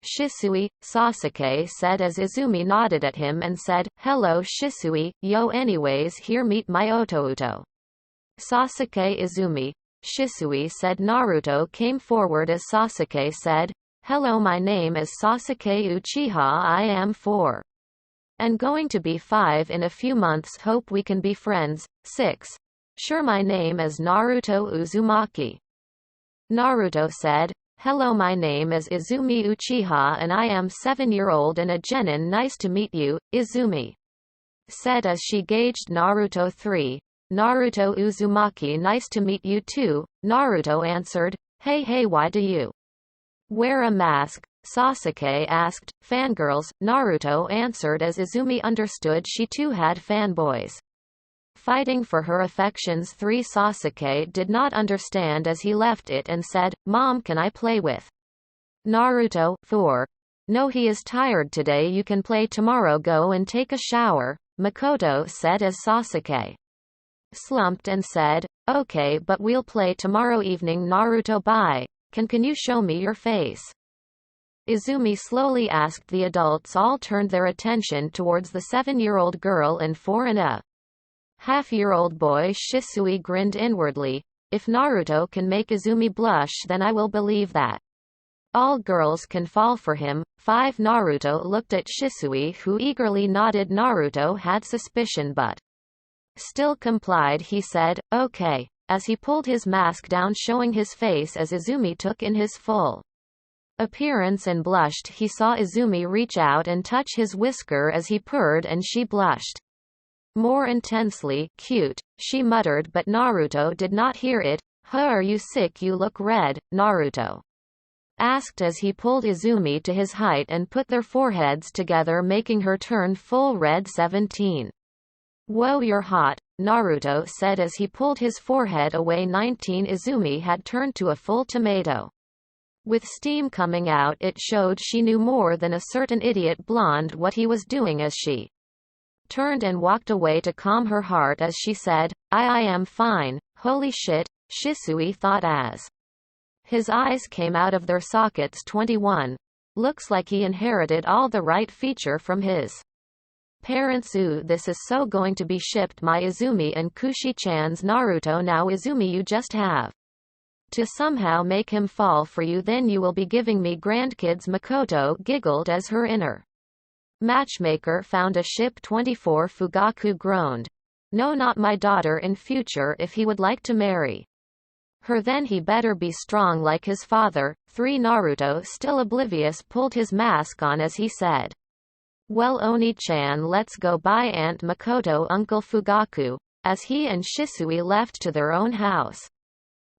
Shisui." Sasuke said as Izumi nodded at him and said, "Hello, Shisui. Yo, anyways, here, meet my Otouto." Sasuke. Izumi, Shisui said. Naruto came forward as Sasuke said, "Hello, my name is Sasuke Uchiha. I am 4 and going to be 5 in a few months. Hope we can be friends." 6. Sure, my name is Naruto Uzumaki. Naruto said, "Hello, my name is Izumi Uchiha and I am 7-year-old and a genin. Nice to meet you," Izumi said as she gauged Naruto. 3. Naruto Uzumaki, nice to meet you too, Naruto answered. Hey, why do you wear a mask? Sasuke asked. Fangirls, Naruto answered as Izumi understood she too had fanboys fighting for her affections. 3 Sasuke did not understand as he left it and said, Mom, can I play with Naruto? 4. No, he is tired today, you can play tomorrow, go and take a shower, Makoto said as Sasuke slumped and said, okay, but we'll play tomorrow evening. Naruto, bye. Can you show me your face? Izumi slowly asked. The adults all turned their attention towards the 7-year-old girl and 4.5-year-old boy. Shisui grinned inwardly. If Naruto can make Izumi blush, then I will believe that all girls can fall for him. 5. Naruto looked at Shisui, who eagerly nodded. Naruto had suspicion but still complied. He said, okay, as he pulled his mask down showing his face as Izumi took in his full appearance and blushed. He saw Izumi reach out and touch his whisker as he purred and she blushed more intensely. Cute, she muttered, but Naruto did not hear it. Huh, are you sick? You look red, Naruto asked as he pulled Izumi to his height and put their foreheads together making her turn full red. 17. Whoa, you're hot, Naruto said as he pulled his forehead away. 19. Izumi had turned to a full tomato with steam coming out. It showed she knew more than a certain idiot blonde what he was doing as she turned and walked away to calm her heart as she said, I am fine. Holy shit, Shisui thought as his eyes came out of their sockets. 21. Looks like he inherited all the right feature from his parents. Ooh, this is so going to be shipped. My Izumi and Kushi-chan's Naruto. Now Izumi, you just have to somehow make him fall for you, then you will be giving me grandkids. Makoto giggled as her inner matchmaker found a ship. 24. Fugaku groaned. No, not my daughter. In future, if he would like to marry her, then he better be strong like his father. 3. Naruto, still oblivious, pulled his mask on as he said, well, Oni-chan, let's go. Bye, Aunt Makoto, Uncle Fugaku, as he and Shisui left to their own house.